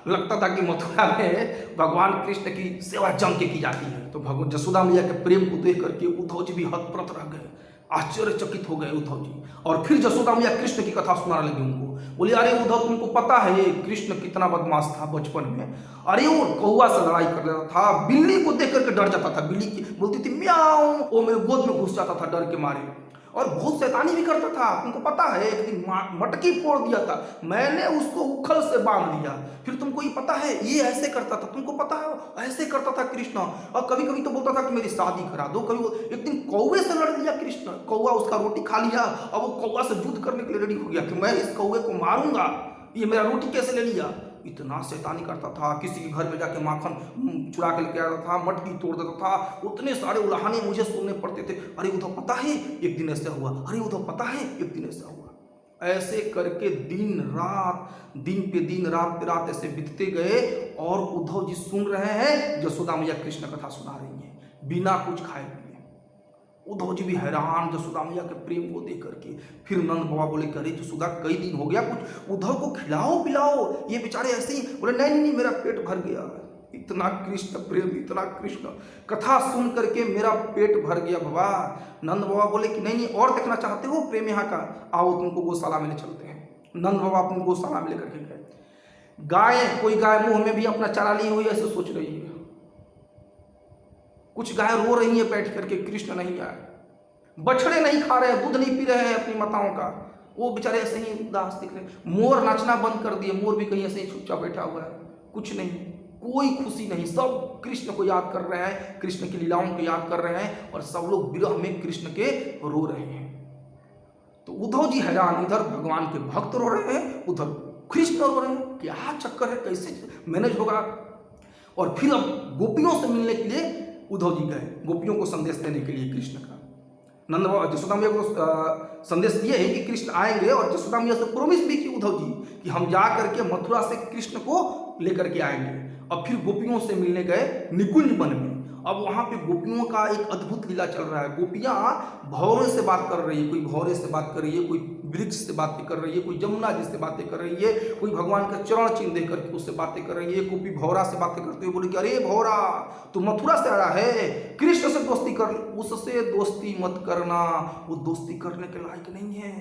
लगता था कि मथुरा में भगवान कृष्ण की सेवा जम के की जाती है। तो भगवान जसोदा मैया के प्रेम को देख करके उद्धव जी भी हतप्रत रह गए, आश्चर्यचकित हो गए उद्धव जी। और फिर जसोदा मैया कृष्ण की कथा सुनाने लगी उनको। बोले अरे उद्धव तुमको पता है ये कृष्ण कितना बदमाश था बचपन में। अरे वो कौवा से लड़ाई कर रहा था, बिल्ली को देख करके डर जाता था, बिल्ली की बोलती थी म्याऊं, वो मेरे गोद में घुस जाता था डर के मारे, और बहुत शैतानी भी करता था। तुमको पता है एक दिन मटकी फोड़ दिया था, मैंने उसको उखल से बांध दिया। फिर तुमको ये पता है ये ऐसे करता था, तुमको पता है ऐसे करता था कृष्ण। और कभी कभी तो बोलता था कि मेरी शादी करा दो। कभी एक दिन कौवे से लड़ लिया कृष्ण, कौवा उसका रोटी खा लिया और वो कौवा से युद्ध करने के लिए रेडी हो गया कि मैं इस कौवे को मारूंगा, ये मेरा रोटी कैसे ले लिया। इतना शैतानी करता था, किसी के घर में जाके माखन चुरा के लेके आता था, मटकी तोड़ देता था, उतने सारे उलाहने मुझे सुनने पड़ते थे। अरे उधर पता है एक दिन ऐसा हुआ, अरे उधर पता है एक दिन ऐसा हुआ। ऐसे करके दिन रात, दिन पे दिन, रात पे रात ऐसे बीतते गए। और उद्धव जी सुन रहे हैं जसोदा मैया कृष्ण कथा सुना रही है बिना कुछ खाए पिए। उद्धव जी भी हैरान जसोदा मैया के प्रेम को देख करके। फिर नंद बाबा बोले कि अरे जसोदा कई दिन हो गया, कुछ उद्धव को खिलाओ पिलाओ, ये बेचारे ऐसे ही। बोले नहीं नहीं नहीं, मेरा पेट भर गया। इतना कृष्ण प्रेम, इतना कृष्ण कथा सुन करके मेरा पेट भर गया बाबा। नंद बाबा बोले कि नहीं नहीं, और देखना चाहते हो प्रेम यहाँ का, आओ तुमको गौशाला में ले चलते हैं। नंद बाबा अपनी गौशाला में लेकर के गए। गाय, कोई गाय मुंह में भी अपना चारा ली हुई ऐसे सोच रही है, कुछ गाय रो रही है बैठ करके, कृष्ण नहीं आए। बछड़े नहीं खा रहे हैं, दूध नहीं पी रहे हैं अपनी माताओं का, वो बेचारे ऐसे ही उदास दिख रहे हैं। मोर नाचना बंद कर दिए, मोर भी कहीं ऐसे ही चुपचाप बैठा हुआ है, कुछ नहीं, कोई खुशी नहीं। सब कृष्ण को याद कर रहे हैं, कृष्ण की लीलाओं को याद कर रहे हैं, और सब लोग विरह में कृष्ण के रो रहे हैं। तो उद्धव जी हैरान, इधर भगवान के भक्त रो रहे हैं, उधर कृष्ण रो रहे हैं, क्या चक्कर है, कैसे मैनेज होगा। और फिर अब गोपियों से मिलने के लिए उद्धव जी गए, गोपियों को संदेश देने के लिए कृष्ण का। नंद जसोदा मैया को संदेश दिए है कि कृष्ण आएंगे, और जसोदा मैया से प्रॉमिस भी की उद्धव जी कि हम जा करके मथुरा से कृष्ण को लेकर के आएंगे। और फिर गोपियों से मिलने गए निकुंज वन में। अब वहाँ पे गोपियों का एक अद्भुत लीला चल रहा है। गोपियाँ भौरे से बात कर रही है, कोई भौरे से बात कर रही है, कोई वृक्ष से बातें कर रही है, कोई जमुना जी से बातें कर रही है, कोई भगवान का चरण चिन्ह देख करके उससे बातें कर रही है, कोई भौरा से बातें करते हुए बोले कि अरे भौरा तू मथुरा से आया है, कृष्ण से दोस्ती कर, उससे दोस्ती मत करना, वो दोस्ती करने के लायक नहीं है।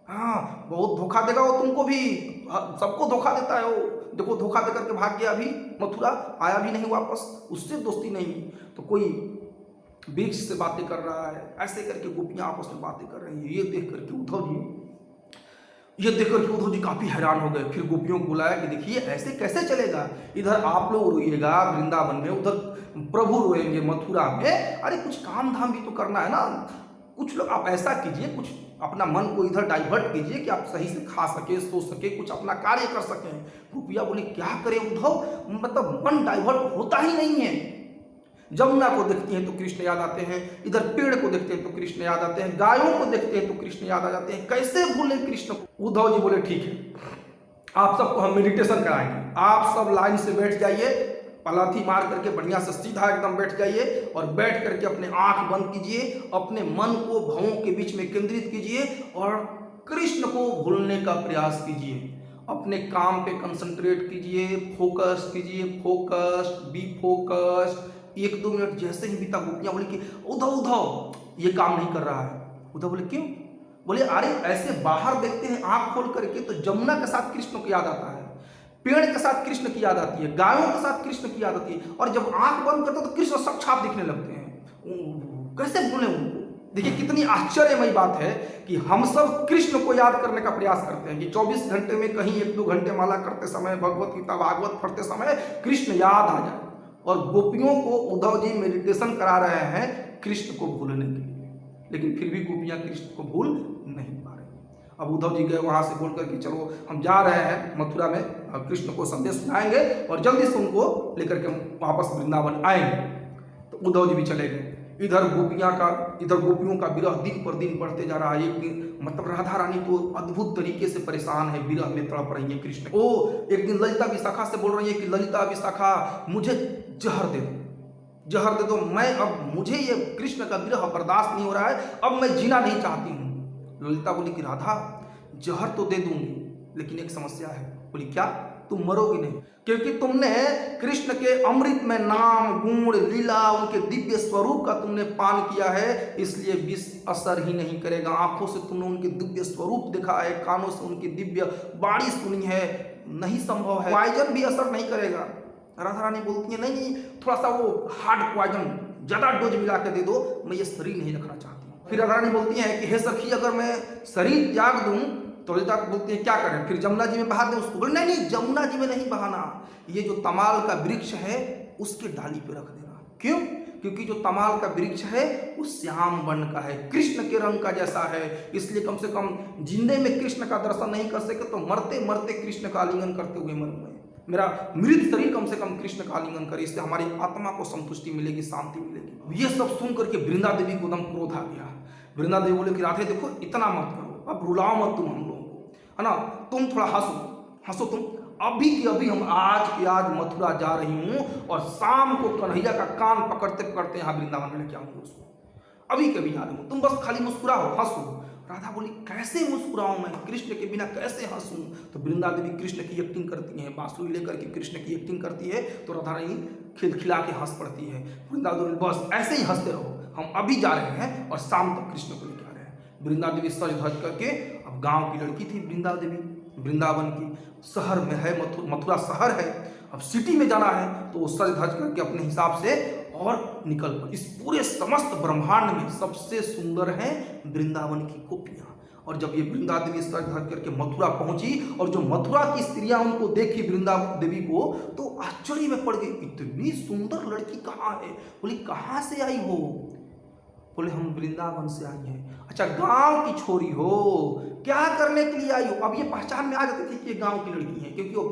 हाँ, बहुत धोखा देगा वो तुमको भी, सबको धोखा देता है वो। देखो धोखा देकर के भाग गया, अभी मथुरा आया भी नहीं वापस, उससे दोस्ती नहीं। तो कोई वृक्ष से बातें कर रहा है, ऐसे करके गोपियां आपस में बातें कर रही है। ये देख करके उद्धव जी काफी हैरान हो गए। फिर गोपियों को बुलाया कि देखिए ऐसे कैसे चलेगा, इधर आप लोग रोइएगा वृंदावन में, उधर प्रभु रोएंगे मथुरा में। अरे कुछ काम धाम भी तो करना है ना, कुछ लोग आप ऐसा कीजिए, कुछ अपना मन को इधर डाइवर्ट कीजिए कि आप सही से खा सके, सो सके, कुछ अपना कार्य कर सकें। गोपिया बोली क्या करें उद्धव, मतलब मन डाइवर्ट होता ही नहीं है। जमुना को देखती हैं तो कृष्ण याद आते हैं, इधर पेड़ को देखते हैं तो कृष्ण याद आते हैं, गायों को देखते हैं तो कृष्ण याद आ जाते हैं, कैसे भूलें कृष्ण को। उद्धव जी बोले ठीक है, आप सबको हम मेडिटेशन कराएंगे, आप सब लाइन से बैठ जाइए, पलाथी मार करके बढ़िया से सीधा एकदम बैठ जाइए, और बैठ करके अपने आंख बंद कीजिए, अपने मन को भवों के बीच में केंद्रित कीजिए और कृष्ण को भूलने का प्रयास कीजिए। अपने काम पे कंसंट्रेट कीजिए, फोकस कीजिए, फोकस्ड, बी फोकस्ड। 1-2 मिनट जैसे ही बीता, गोपियां बोली कि उद्धव ये काम नहीं कर रहा है। उद्धव बोले क्यों? बोले अरे ऐसे बाहर देखते हैं आंख खोल करके तो जमुना के साथ कृष्ण को याद आता है, पेड़ के साथ कृष्ण की याद आती है, गायों के साथ कृष्ण की याद आती है, और जब आंख बंद करते तो कृष्ण साक्षात दिखने लगते हैं। कैसे भूलें उनको? देखिए कितनी आश्चर्यमयी बात है कि हम सब कृष्ण को याद करने का प्रयास करते हैं कि 24 घंटे में कहीं 1-2 घंटे माला करते समय, भगवत गीता भागवत पढ़ते समय कृष्ण याद आ जाए। और गोपियों को उद्धव जी मेडिटेशन करा रहे हैं कृष्ण को भूलने के लिए, लेकिन फिर भी गोपियां कृष्ण को भूल नहीं पा रही। अब उद्धव जी गए वहां से बोल करके चलो हम जा रहे हैं मथुरा में, कृष्ण को संदेश सुनाएंगे और जल्दी से उनको लेकर के हम वापस वृंदावन आएंगे। तो उद्धव जी भी चले गए। इधर गोपियों का विरह दिन पर दिन बढ़ते जा रहा है। एक दिन मतलब राधा रानी तो अद्भुत तरीके से परेशान है, विरह में तड़प रही है कृष्ण। ओ एक दिन ललिता विशाखा से बोल रही है कि ललिता विशाखा मुझे जहर दे दो, जहर दे दो, मैं अब मुझे ये कृष्ण का विरह बर्दाश्त नहीं हो रहा है, अब मैं जीना नहीं चाहती हूँ। ललिता बोली कि राधा जहर तो दे दूंगी, लेकिन एक समस्या है। बोली क्या? तुम मरोगे नहीं, क्योंकि तुमने कृष्ण के अमृत में नाम गुण लीला उनके दिव्य स्वरूप का तुमने पान किया है, इसलिए विष असर ही नहीं करेगा। आंखों से तुमने उनके दिव्य स्वरूप देखा है, कानों से उनकी दिव्य वाणी सुनी है, नहीं संभव है, पॉइजन भी असर नहीं करेगा। राधा रानी बोलती है नहीं, थोड़ा सा वो हार्ड पॉइजन ज्यादा डोज मिला के दे दो, मैं ये शरीर नहीं रखना चाहती हूँ। फिर राधा रानी बोलती है कि हे सखी, अगर मैं शरीर त्याग दूं तो ललिता बोलती है क्या करें, फिर जमुना जी में बहा दें उसको। बोले नहीं, जमुना जी में नहीं बहाना, ये जो तमाल का वृक्ष है उसके डाली पे रख देना। क्यों? क्योंकि जो तमाल का वृक्ष है वो श्याम वर्ण का है, कृष्ण के रंग का जैसा है, इसलिए कम से कम जिंदे में कृष्ण का दर्शन नहीं कर सके तो मरते मरते कृष्ण का आलिंगन करते हुए मरूंगा। मेरा मृत शरीर कम से कम कृष्ण का आलिंगन करे, इससे हमारी आत्मा को संतुष्टि मिलेगी, शांति मिलेगी। ये सब सुन करके वृंदा देवी को एकदम क्रोध आ गया। वृंदा देवी बोले कि राधे देखो, इतना मत करो, अब रुलाओ मत तुम हम लोगों को, है ना, तुम थोड़ा हंसो तुम। अभी की अभी हम आज की आज मथुरा जा रही हूँ और शाम को कन्हैया का कान पकड़ते पकड़ते यहाँ वृंदावन में लेके आऊंगी उसको, अभी के अभी आ रही हूँ, तुम बस खाली मुस्कुराओ, हंसो। राधा बोली कैसे मुस्कुराऊं मैं, कृष्ण के बिना कैसे हंसूं। तो वृंदा देवी कृष्ण की एक्टिंग करती है, बांसुरी लेकर के कृष्ण की एक्टिंग करती है, तो राधा रानी खिलखिला के हंस पड़ती है। वृंदा देवी बस ऐसे ही हंसते रहो, हम अभी जा रहे हैं और शाम तक कृष्ण को लेकर आ रहे हैं। वृंदा देवी सज धज करके, अब गाँव की लड़की थी वृंदा देवी, वृंदावन की शहर में है, मथुरा शहर है, अब सिटी में जाना है, तो वो सज धज करके अपने हिसाब से और निकल पड़ी। इस पूरे समस्त ब्रह्मांड में सबसे सुंदर है वृंदावन की गोपियां। और जब ये वृंदा देवी सज धज करके मथुरा पहुंची और जो मथुरा की स्त्रियां उनको देखी वृंदा देवी को, तो आश्चर्य में पड़ गई, इतनी सुंदर लड़की कहाँ है। बोली कहाँ से आई हो? बोले हम वृंदावन से आई हैं। अच्छा, गांव की छोरी हो, क्या करने के लिए आई हो? अब ये पहचान में आ जाती थी कि ये गांव की लड़की है, क्योंकि वो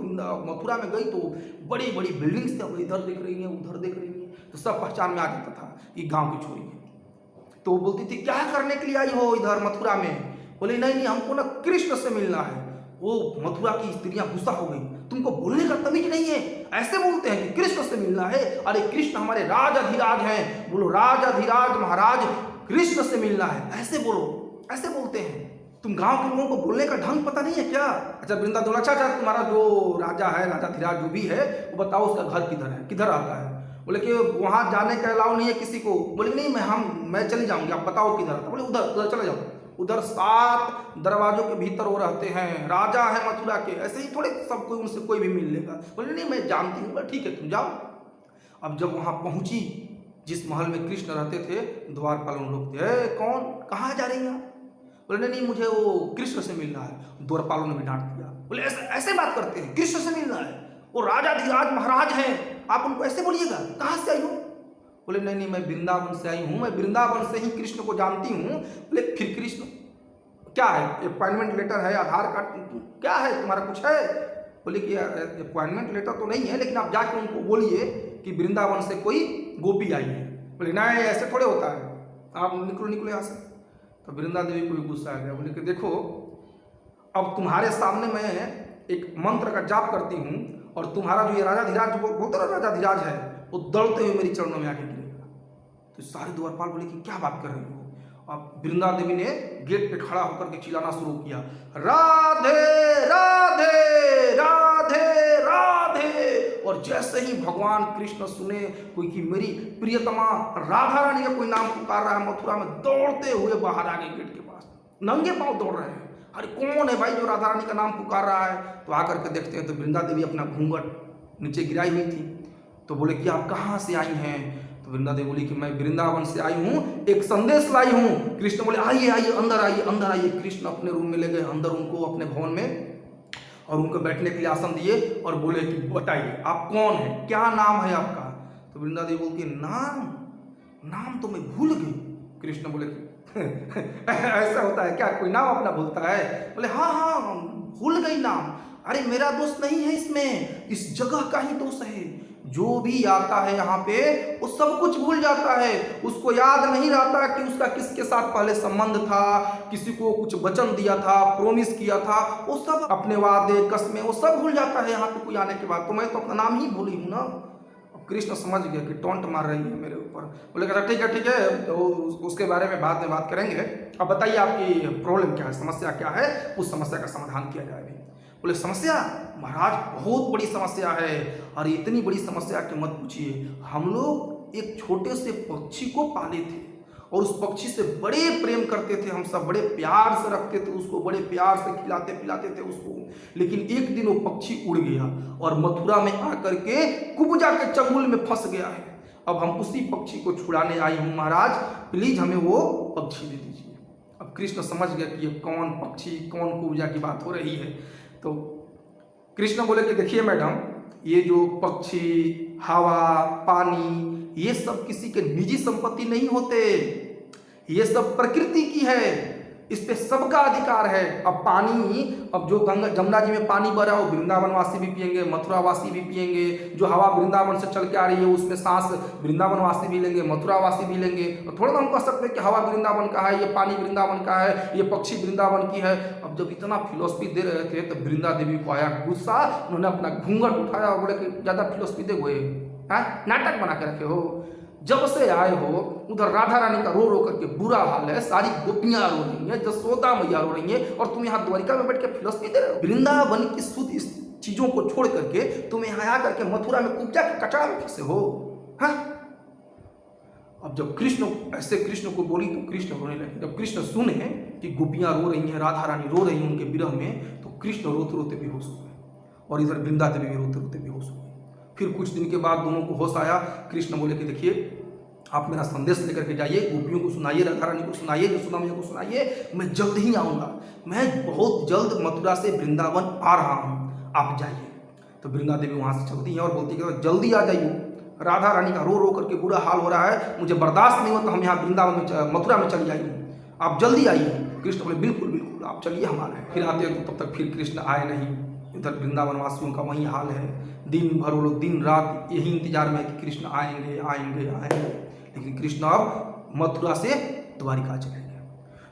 मथुरा में गई तो बड़ी बड़ी बिल्डिंग्स थी, अब इधर देख रही है उधर देख रही है, तो सब पहचान में आ जाता था ये गांव की छोरी है। तो वो बोलती थी क्या करने के लिए आई हो इधर मथुरा में? बोले नहीं, हमको ना कृष्ण से मिलना है। वो मथुरा की स्त्रियां गुस्सा हो गई, तुमको बोलने का तमीज नहीं है, ऐसे बोलते हैं कि कृष्ण से मिलना है? अरे कृष्ण हमारे राजाधिराज हैं, बोलो राजाधिराज महाराज कृष्ण से मिलना है, ऐसे बोलो, ऐसे बोलते हैं। तुम गांव के लोगों को बोलने का ढंग पता नहीं है क्या? अच्छा वृंदा बोला, अच्छा तुम्हारा जो राजा है, राजाधिराज जो भी है, वो बताओ उसका घर किधर है, किधर आता है? बोले कि वहां जाने का अलाउ नहीं है किसी को। बोले नहीं, मैं चली जाऊंगी, आप बताओ किधर आता। बोले उधर चले जाओ, उधर 7 दरवाजों के भीतर वो रहते हैं, राजा है मथुरा के, ऐसे ही थोड़े सब कोई उनसे कोई भी मिल लेगा। बोले नहीं मैं जानती हूँ। बोले ठीक है तुम जाओ। अब जब वहां पहुंची, जिस महल में कृष्ण रहते थे, द्वारपाल उन लोग थे, कौन कहाँ जा रही हैं? बोले नहीं मुझे वो कृष्ण से मिलना है। द्वारपालों ने भी डांट दिया, बोले ऐसे बात करते हैं, कृष्ण से मिलना है, वो राजाधिराज महाराज हैं, आप उनको ऐसे बोलिएगा, कहाँ से आई हो? बोले नहीं मैं वृंदावन से आई हूँ, मैं वृंदावन से ही कृष्ण को जानती हूँ। बोले फिर कृष्ण क्या है, अपॉइंटमेंट लेटर है, आधार कार्ड क्या है तुम्हारा, कुछ है? बोले कि अपॉइंटमेंट लेटर तो नहीं है, लेकिन आप जाके उनको बोलिए कि वृंदावन से कोई गोपी आई है। बोले नहीं ऐसे थोड़े होता है, आप निकलो यहाँ से। तो वृंदा देवी को भी गुस्सा आ गया। बोले कि देखो अब तुम्हारे सामने मैं एक मंत्र का जाप करती हूँ और तुम्हारा जो ये राजाधिराज बोलते ना राजाधिराज है, वो दौड़ते हुए मेरी चरणों में आके गिरेगा। तो सारे द्वारपाल बोले कि क्या बात कर रही हो? अब वृंदा देवी ने गेट पे खड़ा होकर के चिल्लाना शुरू किया, राधे राधे राधे राधे। और जैसे ही भगवान कृष्ण सुने कोई कि मेरी प्रियतमा राधा रानी का कोई नाम पुकार रहा है मथुरा में, दौड़ते हुए बाहर आ गए गेट के पास, नंगे पांव दौड़ रहे हैं। अरे कौन है भाई जो राधा रानी का नाम पुकार रहा है? तो आकर के देखते हैं तो वृंदा देवी अपना घूंघट नीचे गिराई हुई थी। तो बोले कि आप कहाँ से आई हैं? तो वृंदा देवी बोली कि मैं वृंदावन से आई हूँ, एक संदेश लाई हूँ। कृष्ण बोले आइए आइए अंदर आइए अंदर आइए। कृष्ण अपने रूम में ले गए अंदर उनको, अपने भवन में, और उनको बैठने के लिए आसन दिए और बोले कि बताइए आप कौन है, क्या नाम है आपका? तो वृंदा देवी बोलती है नाम तो मैं भूल गई। कृष्ण बोले ऐसा होता है क्या, कोई नाम अपना भूलता है? बोले हाँ भूल गई नाम। अरे मेरा दोष नहीं है इसमें, इस जगह का ही दोष है। जो भी आता है यहाँ पे वो सब कुछ भूल जाता है, उसको याद नहीं रहता कि उसका किसके साथ पहले संबंध था, किसी को कुछ वचन दिया था, प्रोमिस किया था, वो सब अपने वादे कसमें वो सब भूल जाता है यहाँ पे कोई आने के बाद। तो मैं तो अपना नाम ही भूली हूँ ना। कृष्ण समझ गया कि टॉन्ट मार रही है मेरे ऊपर। बोले कहता ठीक है तो उसके बारे में बाद में बात करेंगे, अब बताइए आपकी प्रॉब्लम क्या है, समस्या क्या है, उस समस्या का समाधान किया जाएगा। बोले समस्या महाराज बहुत बड़ी समस्या है। और इतनी बड़ी समस्या कि मत पूछिए। हम लोग एक छोटे से पक्षी को पाले थे और उस पक्षी से बड़े प्रेम करते थे, हम सब बड़े प्यार से रखते थे उसको, बड़े प्यार से खिलाते पिलाते थे उसको। लेकिन एक दिन वो पक्षी उड़ गया और मथुरा में आकर के कुब्जा के चंगुल में फंस गया है। अब हम उसी पक्षी को छुड़ाने आई हूँ महाराज, प्लीज हमें वो पक्षी दे दीजिए। अब कृष्ण समझ गया कि ये कौन पक्षी कौन कुब्जा की बात हो रही है। तो कृष्ण बोले कि देखिए मैडम, ये जो पक्षी, हवा, पानी, ये सब किसी के निजी संपत्ति नहीं होते, ये सब प्रकृति की है, इस पे सबका अधिकार है। अब पानी, अब जो गंगा जमुना जी में पानी बह रहा है वो वृंदावनवासी भी पिएंगे, मथुरावासी भी पिएंगे। जो हवा वृंदावन से चल के आ रही है उसमें सांस वृंदावनवासी भी लेंगे, मथुरावासी भी लेंगे। और थोड़ा ना हम कह सकते हैं कि हवा वृंदावन का है, ये पानी वृंदावन का है, ये पक्षी वृंदावन की है। अब जब इतना फिलोसफी दे रहे थे तो वृंदा देवी को आया गुस्सा, उन्होंने अपना घूंघट उठाया और बोले कि ज़्यादा फिलोसफी दे गए, नाटक बना के रखे हो। जब से आए हो उधर राधा रानी का रो रो करके बुरा हाल है, सारी गोपियां रो रही हैं, जसोदा मैया रो रही हैं, और तुम यहाँ द्वारिका में बैठ के फिलोसफी दे रहे हो। वृंदावन की शुद्ध इस चीजों को छोड़ करके तुम यहाँ आकर के मथुरा में कुब्जा के कचरा में फंसे हो। हाँ, अब जब कृष्ण ऐसे कृष्ण को बोली तो कृष्ण रोने लगे। जब कृष्ण सुने कि गोपियां रो रही हैं, राधा रानी रो रही हैं उनके विरह में, तो कृष्ण रोते रोते बेहोश हो गए और इधर वृंदा देवी भी रोते रोते बेहोश हो गई। फिर कुछ दिन के बाद दोनों को होश आया। कृष्ण बोले कि देखिए आप मेरा संदेश लेकर के जाइए, गोपियों को सुनाइए, राधा रानी को सुनाइए, यशोदा मैया को सुनाइए, मैं जल्द ही आऊँगा, मैं बहुत जल्द मथुरा से वृंदावन आ रहा हूँ, आप जाइए। तो वृंदा देवी वहाँ से चलती हैं और बोलती है जल्दी आ जाइए, राधा रानी का रो रो करके बुरा हाल हो रहा है, मुझे बर्दाश्त नहीं होता, हम यहाँ वृंदावन में मथुरा में चली जाइए, आप जल्दी आइए। कृष्ण बोले बिल्कुल बिल्कुल आप चलिए हमारे। फिर आते तो तब तक फिर कृष्ण आए नहीं। इधर वृंदावन वासियों का वही हाल है, दिन भर वो लोग दिन रात यही इंतजार में कि कृष्ण आएंगे आएंगे आएंगे। लेकिन कृष्ण अब मथुरा से द्वारिका चले गए।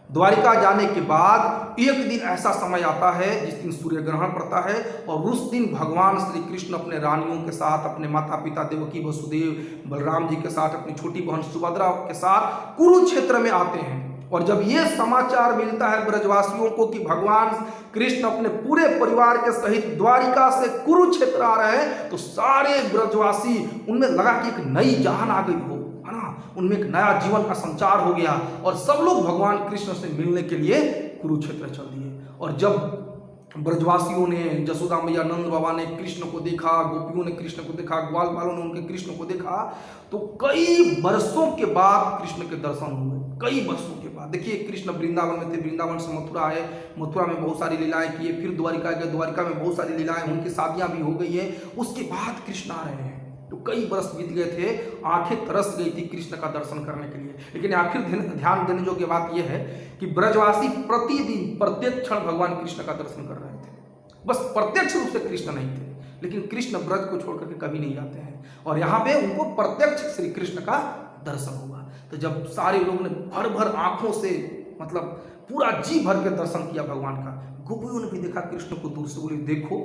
द्वारिका जाने के बाद एक दिन ऐसा समय आता है जिस दिन सूर्य ग्रहण पड़ता है और उस दिन भगवान श्री कृष्ण अपने रानियों के साथ, अपने माता पिता देवकी वसुदेव बलराम जी के साथ, अपनी छोटी बहन सुभद्रा के साथ कुरुक्षेत्र में आते हैं। और जब ये समाचार मिलता है ब्रजवासियों को कि भगवान कृष्ण अपने पूरे परिवार के सहित द्वारिका से कुरुक्षेत्र आ रहे हैं, तो सारे ब्रजवासी उनमें लगा कि एक नई जान आ गई हो, है ना, उनमें एक नया जीवन का संचार हो गया और सब लोग भगवान कृष्ण से मिलने के लिए कुरुक्षेत्र चल दिए। और जब ब्रजवासियों ने, यशोदा मैया, नंद बाबा ने कृष्ण को देखा, गोपियों ने कृष्ण को देखा, ग्वाल बालों ने उनके कृष्ण को देखा, तो कई वर्षों के बाद कृष्ण के दर्शन हुए। कई वर्षों के बाद देखिए कृष्ण वृंदावन में थे, वृंदावन से मथुरा आए, मथुरा में बहुत सारी लीलाएं किए, फिर द्वारिका गए, द्वारिका में बहुत सारी लीलाएं, उनकी शादियां भी हो गई है। उसके बाद कृष्ण आ रहे हैं, तो कई वर्ष बीत गए थे, आंखें तरस गई थी कृष्ण का दर्शन करने के लिए। लेकिन आखिर ध्यान देने योग्य बात यह है कि ब्रजवासी प्रतिदिन प्रत्येक क्षण भगवान कृष्ण का दर्शन कर रहे थे। बस प्रत्यक्ष रूप से कृष्ण नहीं थे, लेकिन कृष्ण ब्रज को छोड़ करके कभी नहीं जाते हैं और यहाँ पे उनको प्रत्यक्ष श्री कृष्ण का दर्शन हुआ। तो जब सारे लोग ने भर भर आंखों से, मतलब पूरा जी भर के दर्शन किया भगवान का, गोपियों ने भी देखा कृष्ण को दूर से, बोले देखो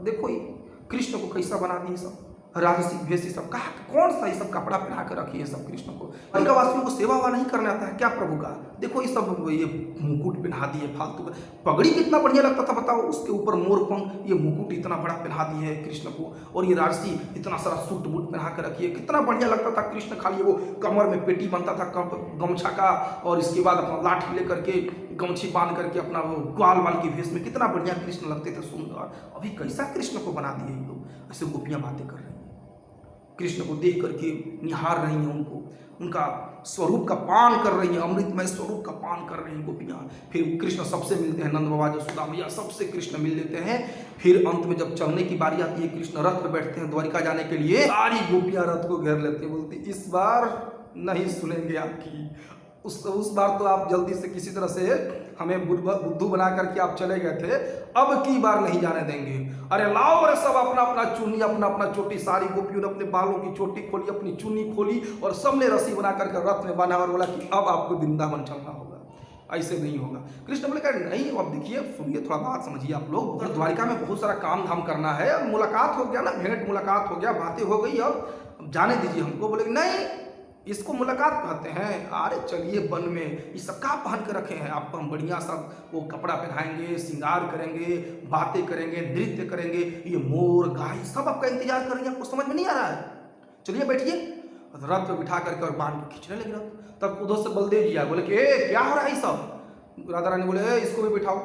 देखो ये कृष्ण को कैसा बना दिए सब, राजसी भेषी सब, कहा कौन सा ये सब कपड़ा पहना कर रखी है सब कृष्ण को, द्वारिकावासियों को सेवा हुआ नहीं करने आता है क्या प्रभु का, देखो ये सब ये मुकुट पहना दिए फालतू का, पगड़ी कितना बढ़िया लगता था बताओ, उसके ऊपर मोर पंख, ये मुकुट इतना बड़ा पहना दिए है कृष्ण को, और ये राजसी इतना सारा सूट बूट पहना कर रखी है, कितना बढ़िया लगता था कृष्ण, खाली वो कमर में पेटी बनता था गमछा का, और इसके बाद अपना लाठी लेकर के गमछी बांध करके अपना वो ग्वाल वाल की भेष में कितना बढ़िया कृष्ण लगते थे सुंदर। अभी कैसा कृष्ण को बना दिए ये लोग, ऐसे गोपियां बातें कर रही हैं, कृष्ण को देख करके निहार रही हैं, उनको उनका स्वरूप का पान कर रही हैं, अमृतमय स्वरूप का पान कर रही हैं गोपियां। फिर कृष्ण सबसे मिलते हैं, नंद बाबा यशोदा मैया सबसे कृष्ण मिल लेते हैं। फिर अंत में जब चलने की बारी आती है, कृष्ण रथ पर बैठते हैं द्वारिका जाने के लिए, सारी गोपियां रथ को घेर लेती हैं, बोलती इस बार नहीं सुनेंगे आपकी, उस बार तो आप जल्दी से किसी तरह से हमें बुद्धू बना करके आप चले गए थे, अब की बार नहीं जाने देंगे। अरे लाओ, अरे सब अपना अपना चुन्नी, अपना अपना चोटी, सारी गोपियों ने अपने बालों की चोटी खोली, अपनी चुन्नी खोली और सबने रस्सी बना करके रथ में बांधा और बोला कि अब आपको वृंदावन चलना होगा, ऐसे नहीं होगा। कृष्ण बोले कहा नहीं, अब देखिए सुनिए, थोड़ा बात समझिए आप लोग, द्वारिका में बहुत सारा काम धाम करना है, मुलाकात हो गया ना, भेंट मुलाकात हो गया, बातें हो गई, अब जाने दीजिए हमको। बोले नहीं, इसको मुलाकात कहते हैं। अरे चलिए वन में ये सब क्या पहन के रखे हैं, आपको हम बढ़िया सब वो कपड़ा पहनाएंगे, श्रृंगार करेंगे, बातें करेंगे, नृत्य करेंगे, ये मोर गाय सब आपका इंतजार करेंगे, आपको समझ में नहीं आ रहा है। चलिए बैठिए। रथ पे बिठा करके और बांध के खींचने लगे रथ। तब उधर से बलदेव जी आए, बोले कि ए क्या हो रहा है ये सब। राधा रानी बोले इसको भी बिठाओ।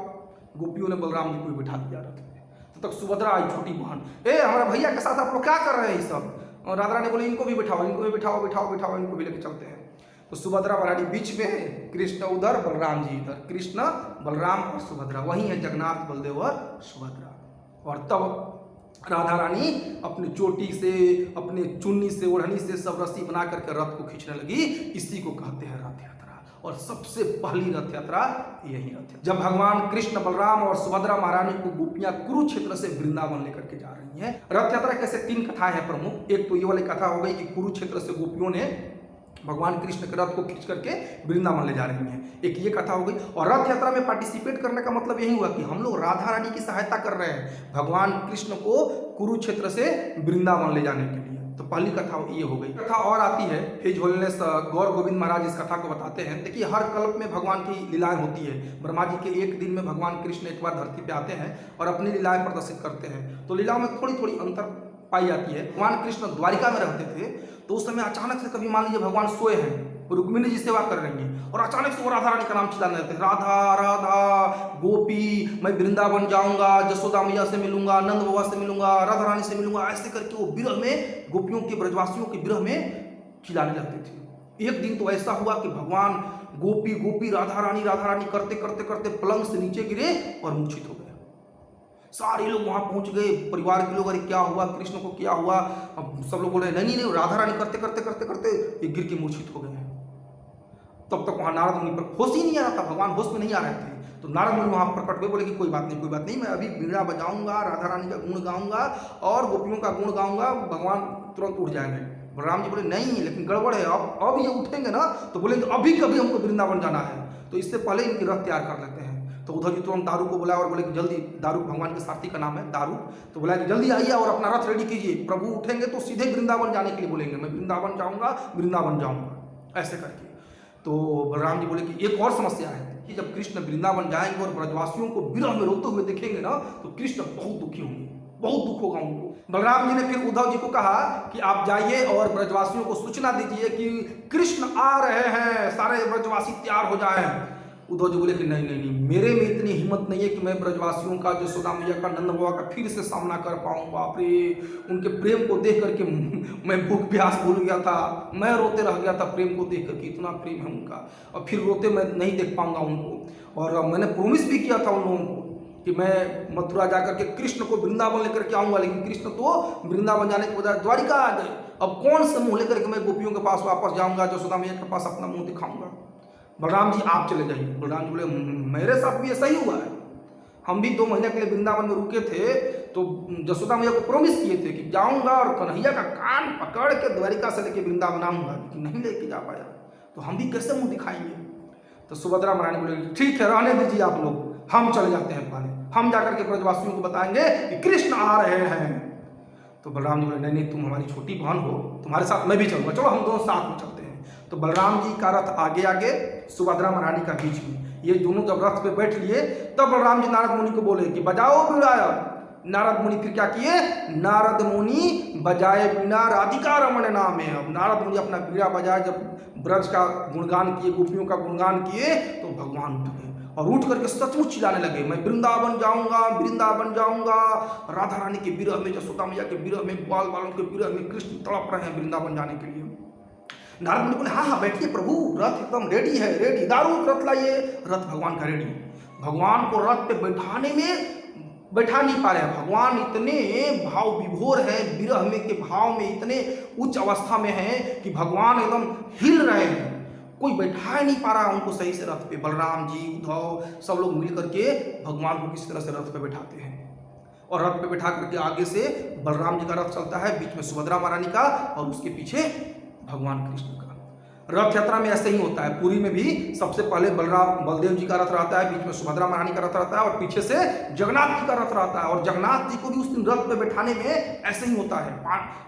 गोपियों ने बलराम जी को भी बिठा दिया रथ पे। तब तक सुभद्रा आई छोटी बहन, ए हमारा भैया के साथ आप लोग क्या कर रहे हैं ये सब। और राधा रानी बोले इनको भी बिठाओ, इनको भी बिठाओ, बिठाओ बिठाओ, इनको भी लेके चलते हैं। तो सुभद्रा महारानी बीच में है, कृष्ण उधर, बलराम जी इधर। कृष्ण बलराम और सुभद्रा, वही है जगन्नाथ बलदेव और सुभद्रा। और तब राधा रानी अपनी चोटी से, अपने चुन्नी से, ओढ़नी से सब रस्सी बना करके रथ को खींचने लगी। इसी को कहते हैं रथ यात्रा। और सबसे पहली रथ यात्रा यही रथ है, जब भगवान कृष्ण, बलराम और सुभद्रा महारानी को गोपियां कुरुक्षेत्र से वृंदावन लेकर के जा रही हैं। रथ यात्रा कैसे 3 कथाएं हैं प्रमुख। एक तो ये वाली कथा हो गई कि कुरुक्षेत्र से गोपियों ने भगवान कृष्ण के रथ को खींच करके वृंदावन ले जा रही हैं, एक ये कथा हो गई। और रथ यात्रा में पार्टिसिपेट करने का मतलब यही हुआ कि हम लोग राधा रानी की सहायता कर रहे हैं भगवान कृष्ण को कुरुक्षेत्र से वृंदावन ले जाने के लिए। तो पहली कथा ये हो गई। कथा और आती है, हिज होलीनेस गौर गोविंद महाराज इस कथा को बताते हैं। देखिए हर कल्प में भगवान की लीलाएं होती है। ब्रह्मा जी के एक दिन में भगवान कृष्ण एक बार धरती पे आते हैं और अपनी लीलाएं प्रदर्शित करते हैं। तो लीलाओं में थोड़ी थोड़ी अंतर पाई जाती है। भगवान कृष्ण द्वारिका में रहते थे, तो उस समय अचानक से कभी मान लीजिए भगवान सोए हैं, रुक्मिणी जी सेवा कर रही हैं और अचानक से वो राधा रानी का नाम चिल्लाने लगते हैं, राधा राधा गोपी, मैं वृंदावन जाऊंगा, जसोदा मैया से मिलूंगा, नंद बाबा से मिलूंगा, राधा रानी से मिलूंगा। ऐसे करके वो विरह में, गोपियों के, ब्रजवासियों के विरह में चिल्लाने लगते थे। एक दिन तो ऐसा हुआ कि भगवान गोपी गोपी राधा रानी करते करते करते पलंग से नीचे गिरे और मूर्छित हो गए। सारे लोग वहां पहुंच गए, परिवार के लोग, अरे क्या हुआ, कृष्ण को क्या हुआ। अब सब लोग बोल रहे नहीं, राधा रानी करते करते करते करते ये गिर के मूर्छित हो गए हैं। तब तक वहां नारद मुनि पर होश ही नहीं आ रहा था, भगवान होश में नहीं आ रहे थे। तो नारद मुनि वहां प्रकट हुए, बोले कि कोई बात नहीं, मैं अभी वीणा बजाऊंगा, राधा रानी का गुण गाऊंगा और गोपियों का गुण गाऊंगा, भगवान तुरंत उठ जाएंगे। बलराम जी बोले नहीं, लेकिन गड़बड़ है, अब ये उठेंगे ना तो बोलेंगे अभी कभी हमको वृंदावन जाना है, तो इससे पहले इनकी रथ तैयार कर लेते हैं। तो उधर जी तुरंत दारू को बुलाया और बोले कि जल्दी, दारू भगवान के सारथी का नाम है दारू, तो बोला कि जल्दी आइए और अपना रथ रेडी कीजिए, प्रभु उठेंगे तो सीधे वृंदावन जाने के लिए बोलेंगे, मैं वृंदावन जाऊंगा, ऐसे करके। तो बलराम जी बोले कि एक और समस्या है कि जब कृष्ण वृंदावन जाएंगे और ब्रजवासियों को विरह में रोते हुए देखेंगे ना, तो कृष्ण बहुत दुखी होंगे, बहुत दुख होगा उनको। बलराम जी ने फिर उद्धव जी को कहा कि आप जाइए और ब्रजवासियों को सूचना दीजिए कि कृष्ण आ रहे हैं, सारे ब्रजवासी तैयार हो जाएं। उद्धव जी बोले कि नहीं, मेरे में इतनी हिम्मत नहीं है कि मैं ब्रजवासियों का, जसोदा मैया का, नंद बाबा का फिर से सामना कर पाऊँ। बाप रे, उनके प्रेम को देख करके मैं भूख प्यास भूल गया था, मैं रोते रह गया था प्रेम को देख करके, इतना प्रेम है उनका, और फिर रोते मैं नहीं देख पाऊंगा उनको। और मैंने प्रॉमिस भी किया था उन लोगों को कि मैं मथुरा जाकर के कृष्ण को वृंदावन लेकर के आऊंगा, लेकिन कृष्ण तो वृंदावन जाने के बजाय द्वारिका आ गए। अब कौन सा मुंह लेकर के मैं गोपियों के पास वापस जाऊंगा, जसोदा मैया के पास अपना मुंह दिखाऊंगा। बलराम जी आप चले जाइए। बलराम जी बोले मेरे साथ भी ऐसा ही हुआ है, हम भी 2 महीने के लिए वृंदावन में रुके थे, तो जसोदा मैया को प्रॉमिस किए थे कि जाऊंगा और कन्हैया का कान पकड़ के द्वारिका से लेके वृंदावन आऊंगा, लेकिन नहीं लेके जा पाया, तो हम भी कैसे मुंह दिखाएंगे। तो सुभद्रा महारानी बोले ठीक है, रहने दीजिए आप लोग, हम चले जाते हैं, पहले हम जाकर के ब्रजवासियों को बताएंगे कि कृष्ण आ रहे हैं। तो बलराम जी बोले नहीं, तुम हमारी छोटी बहन हो, तुम्हारे साथ मैं भी चलूंगा, चलो हम दोनों साथ में चलते हैं। तो बलराम जी का रथ आगे आगे, सुभद्रा महारानी का बीच में। ये दोनों जब रथ पे बैठ लिए तब बलराम जी नारद मुनि को बोले कि बजाओ बीड़ा। नारद मुनि फिर क्या किए, नारद मुनि बजाए बीड़ा राधिका रमण नाम है। अब नारद मुनि अपना बीड़ा बजाए, जब ब्रज का गुणगान किए, गोपियों का गुणगान किए, तो भगवान उठ गए और उठ करके सचमुच चिल्लाने लगे, मैं वृंदावन जाऊंगा। राधा रानी के विरह में, जसोदा मैया के विरह में, ग्वाल बालों के विरह में कृष्ण तड़प रहे हैं वृंदावन जाने के लिए। नारद मुनि बोले हाँ बैठिए प्रभु, रथ एकदम रेडी है, रेडी, दारू रथ लाइए। रथ भगवान का रेडी। भगवान को रथ पे बैठा नहीं पा रहे हैं, भगवान इतने भाव विभोर है, विरह में के भाव में इतने उच्च अवस्था में है कि भगवान एकदम हिल रहे हैं, कोई बैठा ही नहीं पा रहा उनको सही से रथ पे। बलराम जी, उद्धव, सब लोग मिल करके भगवान को किसी तरह से रथ पे बैठाते हैं और रथ पे बैठा करके आगे से बलराम जी का रथ चलता है, बीच में सुभद्रा महारानी का और उसके पीछे भगवान कृष्ण का। रथ यात्रा में ऐसे ही होता है, पुरी में भी सबसे पहले बलदेव जी का रथ रहता है, बीच में सुभद्रा महारानी का रथ रहता है और पीछे से जगन्नाथ जी का रथ रहता है। और जगन्नाथ जी को भी उस दिन रथ पे बैठाने में ऐसे ही होता है।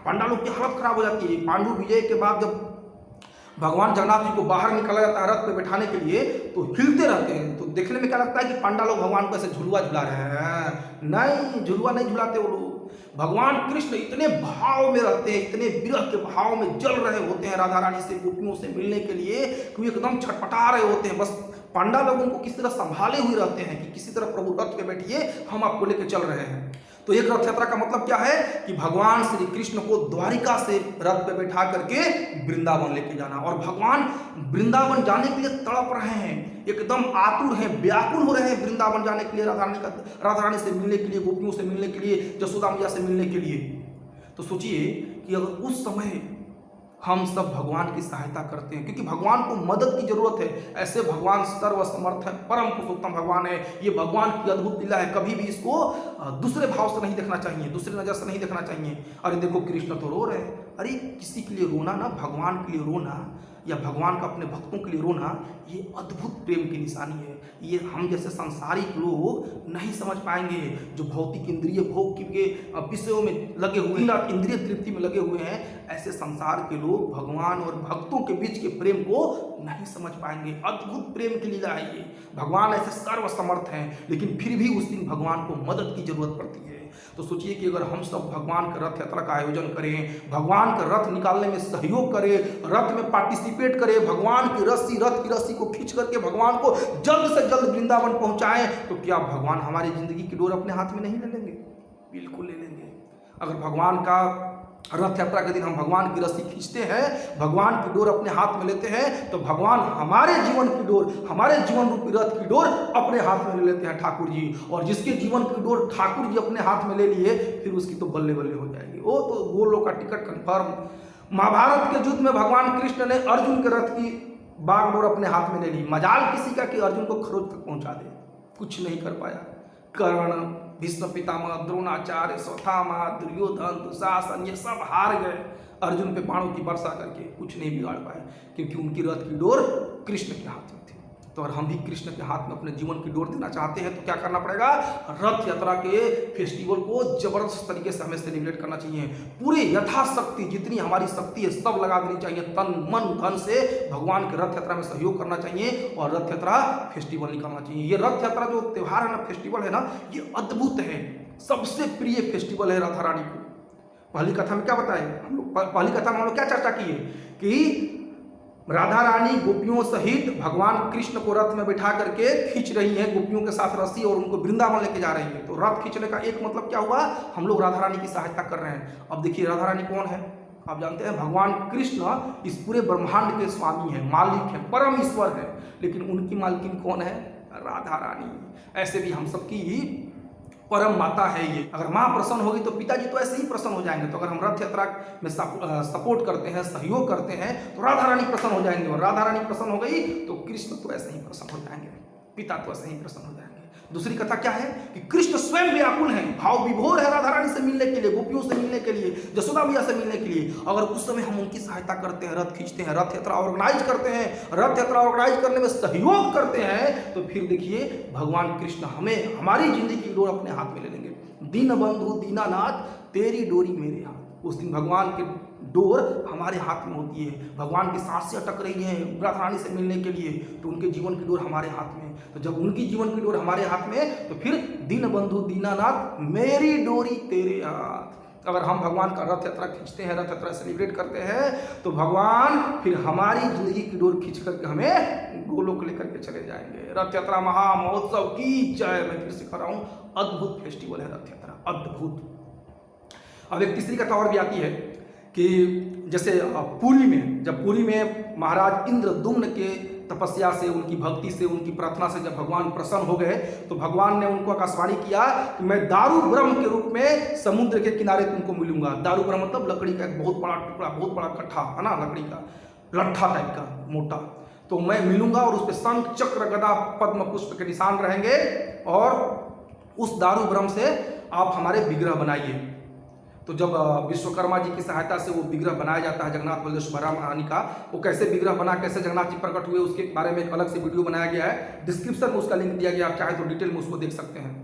पांडा लोग की हालत खराब हो जाती है। पांडु विजय के बाद जब भगवान जगन्नाथ जी को बाहर निकाला जाता है रथ पे बैठाने के लिए, तो हिलते रहते हैं। तो देखने में क्या लगता है कि पंडा लोग भगवान को ऐसे झुलुआ झुला रहे हैं। नहीं, झुलुआ नहीं झुलाते वो लोग। भगवान कृष्ण इतने भाव में रहते हैं, इतने विरह के भाव में जल रहे होते हैं राधा रानी से, गोपियों से मिलने के लिए, कि एकदम छटपटा रहे होते हैं। बस पांडा लोग उनको किसी तरह संभाले हुए रहते हैं कि किसी तरह प्रभु रथ पे बैठिए, हम आपको लेके चल रहे हैं। तो एक रथ यात्रा का मतलब क्या है कि भगवान श्री कृष्ण को द्वारिका से रथ पे बैठा करके वृंदावन लेके जाना। और भगवान वृंदावन जाने के लिए तड़प रहे हैं, एकदम आतुर हैं, व्याकुल हो रहे हैं वृंदावन जाने के लिए, राधा रानी से मिलने के लिए, गोपियों से मिलने के लिए, जसोदा मैया से मिलने के लिए। तो सोचिए कि अगर उस समय हम सब भगवान की सहायता करते हैं, क्योंकि भगवान को मदद की जरूरत है। ऐसे भगवान सर्वसमर्थ है, परम पुरुषोत्तम भगवान है। ये भगवान की अद्भुत लीला है। कभी भी इसको दूसरे भाव से नहीं देखना चाहिए, दूसरी नजर से नहीं देखना चाहिए। अरे देखो कृष्ण तो रो रहे हैं। अरे किसी के लिए रोना ना, भगवान के लिए रोना या भगवान का अपने भक्तों के लिए रोना, ये अद्भुत प्रेम की निशानी है। ये हम जैसे सांसारिक लोग नहीं समझ पाएंगे, जो भौतिक इंद्रिय भोग के विषयों में लगे हुए हैं, इंद्रिय तृप्ति में लगे हुए हैं। ऐसे संसार के लोग भगवान और भक्तों के बीच के प्रेम को नहीं समझ पाएंगे। अद्भुत प्रेम की लीला है ये। भगवान ऐसे सर्वसमर्थ हैं, लेकिन फिर भी उस दिन भगवान को मदद की जरूरत पड़ती है। तो सोचिए कि अगर हम सब भगवान के रथ यात्रा का आयोजन करें, भगवान का रथ निकालने में सहयोग करें, रथ में पार्टिसिपेट करें, भगवान की रस्सी, रथ की रस्सी को खींच करके भगवान को जल्द से जल्द वृंदावन पहुंचाएं, तो क्या भगवान हमारी जिंदगी की डोर अपने हाथ में नहीं ले लेंगे? बिल्कुल ले लेंगे। अगर भगवान का रथ यात्रा के दिन हम भगवान की रस्सी खींचते हैं, भगवान की डोर अपने हाथ में लेते हैं, तो भगवान हमारे जीवन की डोर, हमारे जीवन रूपी रथ की डोर अपने हाथ में ले लेते हैं ठाकुर जी। और जिसके जीवन की डोर ठाकुर जी अपने हाथ में ले लिए, फिर उसकी तो बल्ले बल्ले हो जाएगी। वो तो गोलोक का टिकट कंफर्म। महाभारत के युद्ध में भगवान कृष्ण ने अर्जुन के रथ की बागडोर अपने हाथ में ले ली। मजाल किसी का कि अर्जुन को खरोच तक पहुंचा दे, कुछ नहीं कर पाया। कर्ण, भीष्म पितामह, द्रोणाचार्य, स्वथामा, दुर्योधन, दुशासन, ये सब हार गए अर्जुन पे बाणों की वर्षा करके, कुछ नहीं बिगाड़ पाए, क्योंकि उनकी रथ की डोर कृष्ण के हाथ में थी। तो अगर हम भी कृष्ण के हाथ में अपने जीवन की डोर देना चाहते हैं, तो क्या करना पड़ेगा? रथ यात्रा के फेस्टिवल को जबरदस्त तरीके से हमें सेलिब्रेट करना चाहिए। पूरे यथाशक्ति जितनी हमारी शक्ति है सब लगा देनी चाहिए, तन मन धन से भगवान के रथ यात्रा में सहयोग करना चाहिए और रथ यात्रा फेस्टिवल निकालना चाहिए। ये रथ यात्रा जो त्यौहार है ना, फेस्टिवल है ना, ये अद्भुत है, सबसे प्रिय फेस्टिवल है राधा रानी को। पहली कथा में क्या बताए हम लोग? पहली कथा में हम लोग क्या चर्चा की है कि राधा रानी गोपियों सहित भगवान कृष्ण को रथ में बैठा करके खींच रही हैं, गोपियों के साथ रस्सी, और उनको वृंदावन लेके जा रही हैं। तो रथ खींचने का एक मतलब क्या हुआ? हम लोग राधा रानी की सहायता कर रहे हैं। अब देखिए राधा रानी कौन है? आप जानते हैं भगवान कृष्ण इस पूरे ब्रह्मांड के स्वामी हैं, मालिक हैं, परम ईश्वर है, लेकिन उनकी मालकिन कौन है? राधा रानी। ऐसे भी हम सबकी परम माता है ये। अगर माँ प्रसन्न होगी तो पिताजी तो ऐसे ही प्रसन्न हो जाएंगे। तो अगर हम रथ यात्रा में सपोर्ट करते हैं, सहयोग करते हैं, तो राधा रानी प्रसन्न हो जाएंगे, और राधा रानी प्रसन्न हो गई तो कृष्ण तो ऐसे ही प्रसन्न हो जाएंगे, पिता तो ऐसे ही प्रसन्न हो जाएंगे। दूसरी कथा क्या है कि कृष्ण स्वयं व्याकुल हैं, भाव विभोर है राधा रानी से मिलने के लिए, गोपियों से मिलने के लिए, जसोदा मैया से मिलने के लिए। अगर उस समय हम उनकी सहायता करते हैं, रथ खींचते हैं, रथ यात्रा ऑर्गेनाइज करते हैं, रथ यात्रा ऑर्गेनाइज करने में सहयोग करते हैं, तो फिर देखिए भगवान कृष्ण हमें हमारी जिंदगी की डोर अपने हाथ में ले लेंगे। दीन बंधु दीनानाथ तेरी डोरी मेरे हाथ। उस दिन भगवान के डोर हमारे हाथ में होती है। भगवान की सांसें अटक रही हैं राधा रानी से मिलने के लिए, तो उनके जीवन की डोर हमारे हाथ में। तो जब उनकी जीवन की डोर हमारे हाथ में, तो फिर दीन बंधु दीनानाथ मेरी डोरी तेरे हाथ। अगर हम भगवान का रथ यात्रा खींचते हैं, रथ यात्रा सेलिब्रेट करते हैं, तो भगवान फिर हमारी जिंदगी की डोर खींच करके हमें गोलोक लेकर के चले जाएंगे। रथ यात्रा महामहोत्सव की जय। मैं फिर से कह रहा हूं, अद्भुत फेस्टिवल है रथ यात्रा, अद्भुत। अब एक तीसरी कथा और भी आती है कि जैसे पुरी में, जब पुरी में महाराज इंद्रदुम्न के तपस्या से, उनकी भक्ति से, उनकी प्रार्थना से जब भगवान प्रसन्न हो गए, तो भगवान ने उनको आकाशवाणी किया कि मैं दारू ब्रह्म के रूप में समुद्र के किनारे तुमको मिलूंगा। दारू ब्रह्म मतलब लकड़ी का एक बहुत बड़ा टुकड़ा, बहुत बड़ा कट्ठा है ना, लकड़ी का लट्ठा टाइप का मोटा। तो मैं मिलूंगा और उस पर शंख चक्र गदा पद्म पुष्प के निशान रहेंगे, और उस दारू ब्रह्म से आप हमारे विग्रह बनाइए। तो जब विश्वकर्मा जी की सहायता से वो विग्रह बनाया जाता है जगन्नाथ बलदेव सुभद्रा महारानी का, वो कैसे विग्रह बना, कैसे जगन्नाथ जी प्रकट हुए, उसके बारे में एक अलग से वीडियो बनाया गया है। डिस्क्रिप्शन में उसका लिंक दिया गया, आप चाहे तो डिटेल में उसको देख सकते हैं।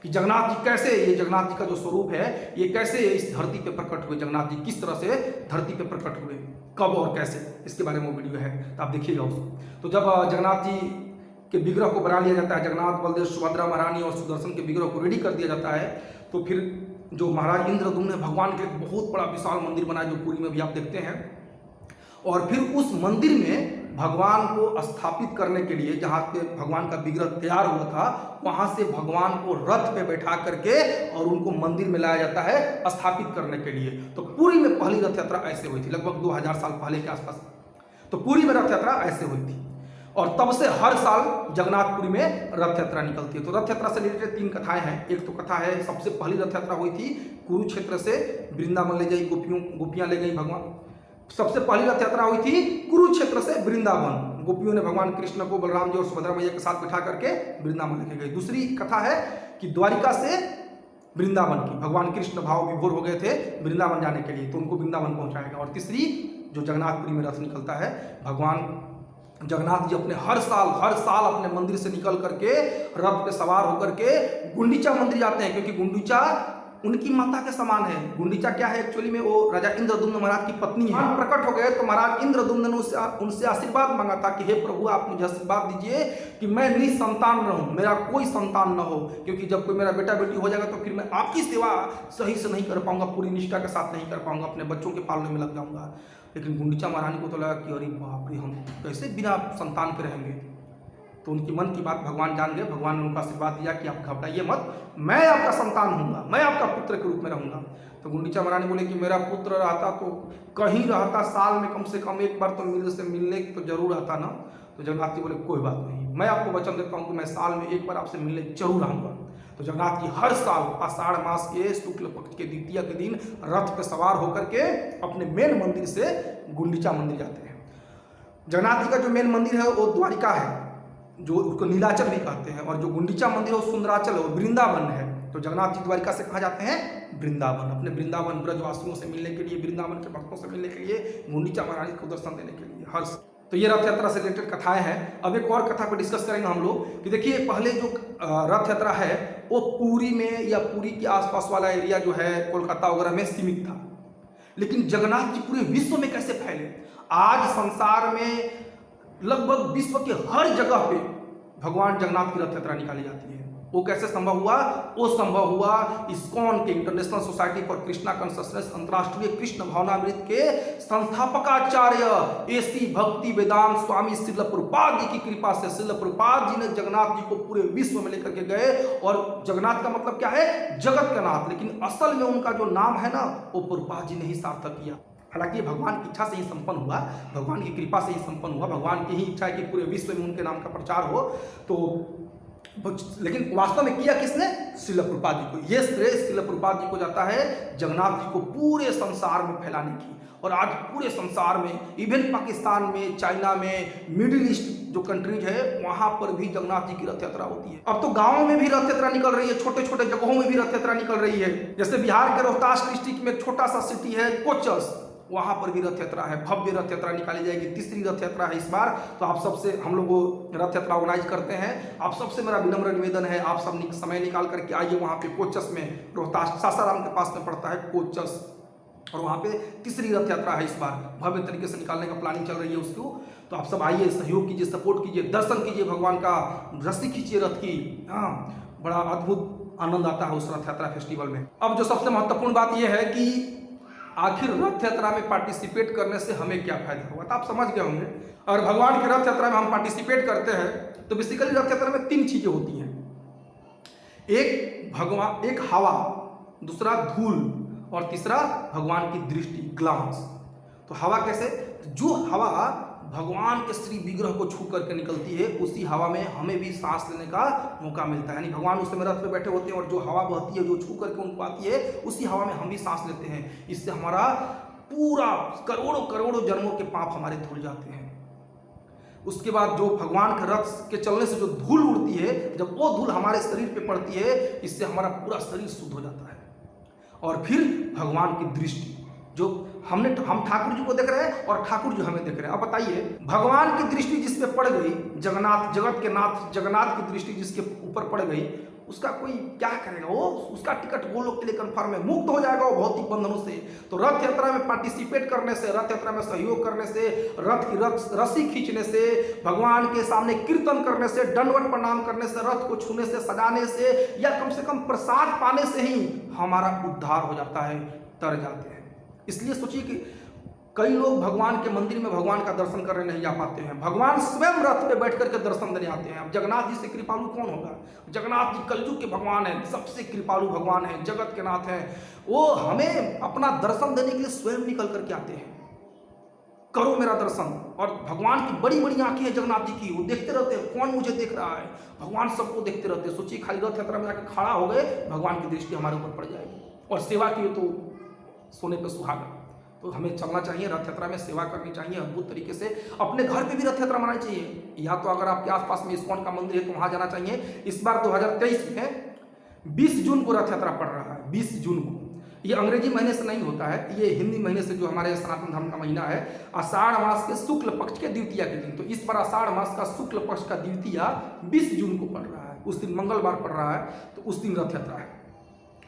कि जगन्नाथ जी कैसे, ये जगन्नाथ जी का जो स्वरूप है ये कैसे इस धरती पे प्रकट हुए, जगन्नाथ जी किस तरह से धरती पे प्रकट हुए, कब और कैसे, इसके बारे में वो वीडियो है, तो आप देखिएगा उसको। तो जब जगन्नाथ जी के विग्रह को बना लिया जाता है, जगन्नाथ बलदेव सुभद्रा महारानी और सुदर्शन के विग्रह को रेडी कर दिया जाता है, तो फिर जो महाराज इंद्रद्युम्न ने भगवान के एक बहुत बड़ा विशाल मंदिर बनाया, जो पुरी में भी आप देखते हैं। और फिर उस मंदिर में भगवान को स्थापित करने के लिए, जहाँ पे भगवान का विग्रह तैयार हुआ था, वहां से भगवान को रथ पे बैठा करके और उनको मंदिर में लाया जाता है स्थापित करने के लिए। तो पुरी में पहली रथ यात्रा ऐसे हुई थी, लगभग 2000 साल पहले के आसपास। तो पुरी में रथ यात्रा ऐसे हुई थी और तब से हर साल जगन्नाथपुरी में रथ यात्रा निकलती है। तो रथ यात्रा से रिलेटेड 3 कथाएं हैं। एक तो कथा है, सबसे पहली रथ यात्रा हुई थी कुरुक्षेत्र से वृंदावन ले गई, गोपियां ले गई भगवान। सबसे पहली रथ यात्रा हुई थी कुरुक्षेत्र से वृंदावन, गोपियों ने भगवान कृष्ण को बलराम जी और सुभद्रा मैया के साथ बिठा करके वृंदावन लेके गई। दूसरी कथा है कि द्वारिका से वृंदावन की, भगवान कृष्ण भाव विभोर हो गए थे वृंदावन जाने के लिए, तो उनको वृंदावन पहुंचाएगा। और तीसरी जो जगन्नाथपुरी में रथ निकलता है, भगवान जगन्नाथ जी अपने हर साल अपने मंदिर से निकल करके रथ पे सवार होकर के गुंडीचा मंदिर जाते हैं, क्योंकि गुंडीचा उनकी माता के समान है। गुंडीचा क्या है एक्चुअली में, वो राजा इंद्रद्युम्न महाराज की पत्नी है। प्रकट हो गए तो महाराज इंद्रद्युम्न ने उनसे आशीर्वाद मांगा था कि हे प्रभु, आप मुझे आशीर्वाद दीजिए कि मैं निसंतान रहूं, मेरा कोई संतान न हो, क्योंकि जब कोई मेरा बेटा बेटी हो जाएगा तो फिर मैं आपकी सेवा सही से नहीं कर पाऊंगा, पूरी निष्ठा के साथ नहीं कर पाऊंगा, अपने बच्चों के पालने में लग जाऊंगा। लेकिन गुंडीचा महारानी को तो लगा कि अरे बाप रे, हम कैसे बिना संतान के रहेंगे। तो उनकी मन की बात भगवान जान गए। भगवान ने उनको आशीर्वाद दिया कि आप घबराइए मत, मैं आपका संतान हूँगा, मैं आपका पुत्र के रूप में रहूँगा। तो गुंडीचा महारानी बोले कि मेरा पुत्र रहता तो कहीं रहता, साल में कम से कम एक बार तो मिलने तो जरूर आता ना। तो जगन्नाथ जी बोले कोई बात नहीं, मैं आपको वचन देता हूँ कि मैं साल में एक बार आपसे मिलने जरूर आऊँगा। तो जगन्नाथ जी हर साल आषाढ़ मास के शुक्ल पक्ष के द्वितीया के दिन रथ पे सवार होकर के अपने मेन मंदिर से गुंडीचा मंदिर जाते हैं। जगन्नाथ जी का जो मेन मंदिर है वो द्वारिका है, जो उसको नीलाचल भी कहते हैं, और जो गुंडीचा मंदिर है वो सुंदराचल है, वो वृंदावन है। तो जगन्नाथ जी द्वारिका से कहाँ जाते हैं? वृंदावन, अपने वृंदावन ब्रजवासियों से मिलने के लिए, वृंदावन के भक्तों से मिलने के लिए, गुंडीचा महारानी को दर्शन देने के लिए हर। तो ये रथ यात्रा से रिलेटेड कथाएं हैं। अब एक और कथा को डिस्कस करेंगे हम लोग कि देखिए, पहले जो रथ यात्रा है वो पुरी में या पुरी के आसपास वाला एरिया जो है कोलकाता वगैरह में सीमित था, लेकिन जगन्नाथ जी पूरे विश्व में कैसे फैले। आज संसार में लगभग विश्व के हर जगह पे भगवान जगन्नाथ की रथ यात्रा निकाली जाती है। वो कैसे संभव हुआ? वो संभव हुआ इस्कॉन के, international society for Krishna consciousness, अंतर्राष्ट्रीय कृष्ण भावनामृत के संस्थापकाचार्य एसी भक्ति वेदांत स्वामी श्रील प्रभुपाद जी की कृपा से श्रील प्रभुपाद जी ने जगन्नाथ जी को पूरे विश्व में लेकर के गए। और जगन्नाथ का मतलब क्या है? जगत का नाथ, लेकिन असल में उनका जो नाम है ना, वो प्रभुपाद जी ने ही सार्थक किया। हालांकि भगवान की इच्छा से ही संपन्न हुआ, भगवान की कृपा से ही संपन्न हुआ, भगवान की ही इच्छा है कि पूरे विश्व में उनके नाम का प्रचार हो। तो लेकिन वास्तव में किया किसने? श्रील प्रभुपाद जी को। ये श्रेय श्रील प्रभुपाद जी को जाता है जगन्नाथ जी को पूरे संसार में फैलाने की। और आज पूरे संसार में, इवन पाकिस्तान में, चाइना में, मिडिल ईस्ट जो कंट्रीज है, वहां पर भी जगन्नाथ जी की रथ यात्रा होती है। अब तो गांवों में भी रथ यात्रा निकल रही है, छोटे छोटे जगहों में भी रथ यात्रा निकल रही है। जैसे बिहार के रोहतास डिस्ट्रिक्ट में एक छोटा सा सिटी है कोचस, वहां पर भी रथ यात्रा है, भव्य रथ यात्रा निकाली जाएगी। तीसरी रथ यात्रा है इस बार। तो आप सबसे, हम लोग रथ यात्रा ऑर्गेनाइज करते हैं, आप सबसे मेरा विनम्र निवेदन है, आप सब समय निकाल करके आइए वहां पे कोचस में, रोहतास सासाराम के पास में पड़ता है कोचस, और वहां पे तीसरी रथ यात्रा है इस बार, भव्य तरीके से निकालने का प्लानिंग चल रही है उसको। तो आप सब आइए, सहयोग कीजिए, सपोर्ट कीजिए, दर्शन कीजिए भगवान का, रस्सी खींचिए रथ की। हाँ, बड़ा अद्भुत आनंद आता है उस रथ यात्रा फेस्टिवल में। अब जो सबसे महत्वपूर्ण बात यह है कि आखिर रथ यात्रा में पार्टिसिपेट करने से हमें क्या फायदा होगा, तो आप समझ गए होंगे। और भगवान की रथ यात्रा में हम पार्टिसिपेट करते हैं तो बेसिकली रथ यात्रा में 3 चीजें होती हैं। एक हवा, दूसरा धूल, और तीसरा भगवान की दृष्टि, ग्लांस। तो हवा कैसे? जो हवा भगवान के श्री विग्रह को छू करके निकलती है, उसी हवा में हमें भी सांस लेने का मौका मिलता है। यानी भगवान उस समय रथ पे बैठे होते हैं और जो हवा बहती है, जो छू करके उनको आती है, उसी हवा में हम भी सांस लेते हैं। इससे हमारा पूरा करोड़ों करोड़ों जन्मों के पाप हमारे धुल जाते हैं। उसके बाद जो भगवान के रथ के चलने से जो धूल उड़ती है, जब वो धूल हमारे शरीर पे पड़ती है, इससे हमारा पूरा शरीर शुद्ध हो जाता है। और फिर भगवान की दृष्टि, जो हम ठाकुर जी को देख रहे हैं और ठाकुर जी हमें देख रहे हैं। अब बताइए, भगवान की दृष्टि जिस पे पड़ गई, जगन्नाथ, जगत के नाथ जगन्नाथ की दृष्टि जिसके ऊपर पड़ गई, उसका कोई क्या करेगा, वो उसका टिकट वो लोग के लिए कन्फर्म है, मुक्त हो जाएगा वो भौतिक बंधनों से। तो रथ यात्रा में पार्टिसिपेट करने से, रथ यात्रा में सहयोग करने से, रथ की रस्सी खींचने से, भगवान के सामने कीर्तन करने से, दंडवत प्रणाम करने से, रथ को छूने से, सजाने से, या कम से कम प्रसाद पाने से ही हमारा उद्धार हो जाता है, तर जाते हैं। इसलिए सोचिए कि कई लोग भगवान के मंदिर में भगवान का दर्शन करने नहीं जा पाते हैं, भगवान स्वयं रथ पे बैठ करके दर्शन देने आते हैं। अब जगन्नाथ जी से कृपालु कौन होगा? जगन्नाथ जी कलयुग के भगवान हैं, सबसे कृपालु भगवान हैं, जगत के नाथ हैं। वो हमें अपना दर्शन देने के लिए स्वयं निकल करके आते हैं, करो मेरा दर्शन। और भगवान की बड़ी बड़ी आंखें हैं जगन्नाथ जी की, वो देखते रहते हैं कौन मुझे देख रहा है, भगवान सबको देखते रहते हैं। सोचिए खाली रथ यात्रा में जाकर खड़ा हो गए, भगवान की दृष्टि हमारे ऊपर पड़ जाएगी। और सेवा की तो सोने पे सुहागा। तो हमें चलना चाहिए, रथ यात्रा में सेवा करनी चाहिए अद्भुत तरीके से। अपने घर पे भी रथ यात्रा मनानी चाहिए, या तो अगर आपके आसपास में इस्कॉन का मंदिर है तो वहां जाना चाहिए। इस बार 2023 में 20 जून को रथ यात्रा पड़ रहा है, 20 जून को। ये अंग्रेजी महीने से नहीं होता है, ये हिंदी महीने से, जो हमारे सनातन धर्म का महीना है, आषाढ़ मास के शुक्ल पक्ष के द्वितीया के दिन। तो इस बार आषाढ़ मास का शुक्ल पक्ष का द्वितीया 20 जून को पड़ रहा है, उस दिन मंगलवार पड़ रहा है, तो उस दिन रथ यात्रा है।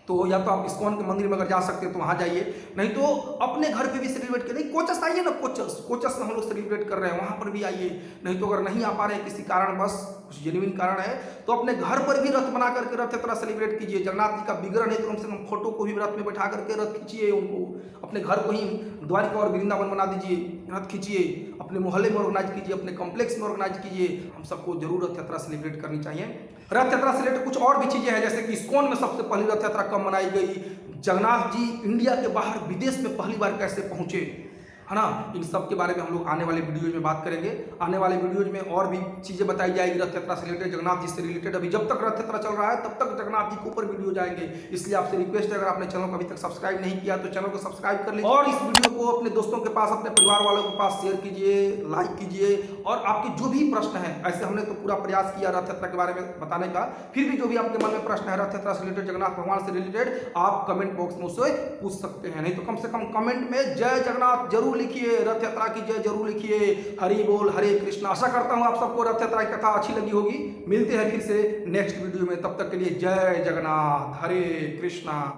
तो या तो आप इस्कॉन के मंदिर में अगर जा सकते हैं तो वहाँ जाइए, नहीं तो अपने घर पे भी सेलिब्रेट करिए। कोचस आइए ना, कोचस में हम लोग सेलिब्रेट कर रहे हैं, वहाँ पर भी आइए। नहीं तो अगर नहीं आ पा रहे हैं किसी कारण, बस कुछ जेन्युइन कारण है, तो अपने घर पर भी रथ बना करके रथ यात्रा सेलिब्रेट कीजिए। जगन्नाथ जी का विग्रह नहीं तो कम से कम फोटो को भी रथ में बैठा करके रथ खींचिए, उनको अपने घर को ही द्वारिका और वृंदावन बना दीजिए, रथ खींचिए, अपने मोहल्ले में ऑर्गेनाइज कीजिए, अपने कॉम्प्लेक्स में ऑर्गेनाइज कीजिए। हम सबको जरूर रथ यात्रा सेलिब्रेट करनी चाहिए। रथ यात्रा से रिलेटेड कुछ और भी चीजें हैं, जैसे कि इस्कॉन में सबसे पहली रथ यात्रा कब मनाई गई, जगन्नाथ जी इंडिया के बाहर विदेश में पहली बार कैसे पहुंचे, है ना। इन सब के बारे में हम लोग आने वाले वीडियोज में बात करेंगे। आने वाले वीडियोज में और भी चीज़ें बताई जाएगी रथ यात्रा से रिलेटेड, जगन्नाथ जी से रिलेटेड। अभी जब तक रथ यात्रा चल रहा है तब तक जगन्नाथ जी के ऊपर वीडियो जाएंगे। इसलिए आपसे रिक्वेस्ट है, अगर आपने चैनल को अभी तक सब्सक्राइब नहीं किया तो चैनल को सब्सक्राइब कर लीजिए, और इस वीडियो को अपने दोस्तों के पास, अपने परिवार वालों के पास शेयर कीजिए, लाइक कीजिए। और आपके जो भी प्रश्न है, ऐसे हमने तो पूरा प्रयास किया रथ यात्रा के बारे में बताने का, फिर भी जो भी आपके मन में प्रश्न है रथ यात्रा से रिलेटेड, जगन्नाथ भगवान से रिलेटेड, आप कमेंट बॉक्स में उससे पूछ सकते हैं। नहीं तो कम से कम कमेंट में जय जगन्नाथ जरूर लिखिए, रथ यात्रा की जय जरूर लिखिए। हरि बोल, हरे कृष्ण। आशा करता हूं आप सबको रथ यात्रा की कथा अच्छी लगी होगी। मिलते हैं फिर से नेक्स्ट वीडियो में, तब तक के लिए जय जगन्नाथ, हरे कृष्णा।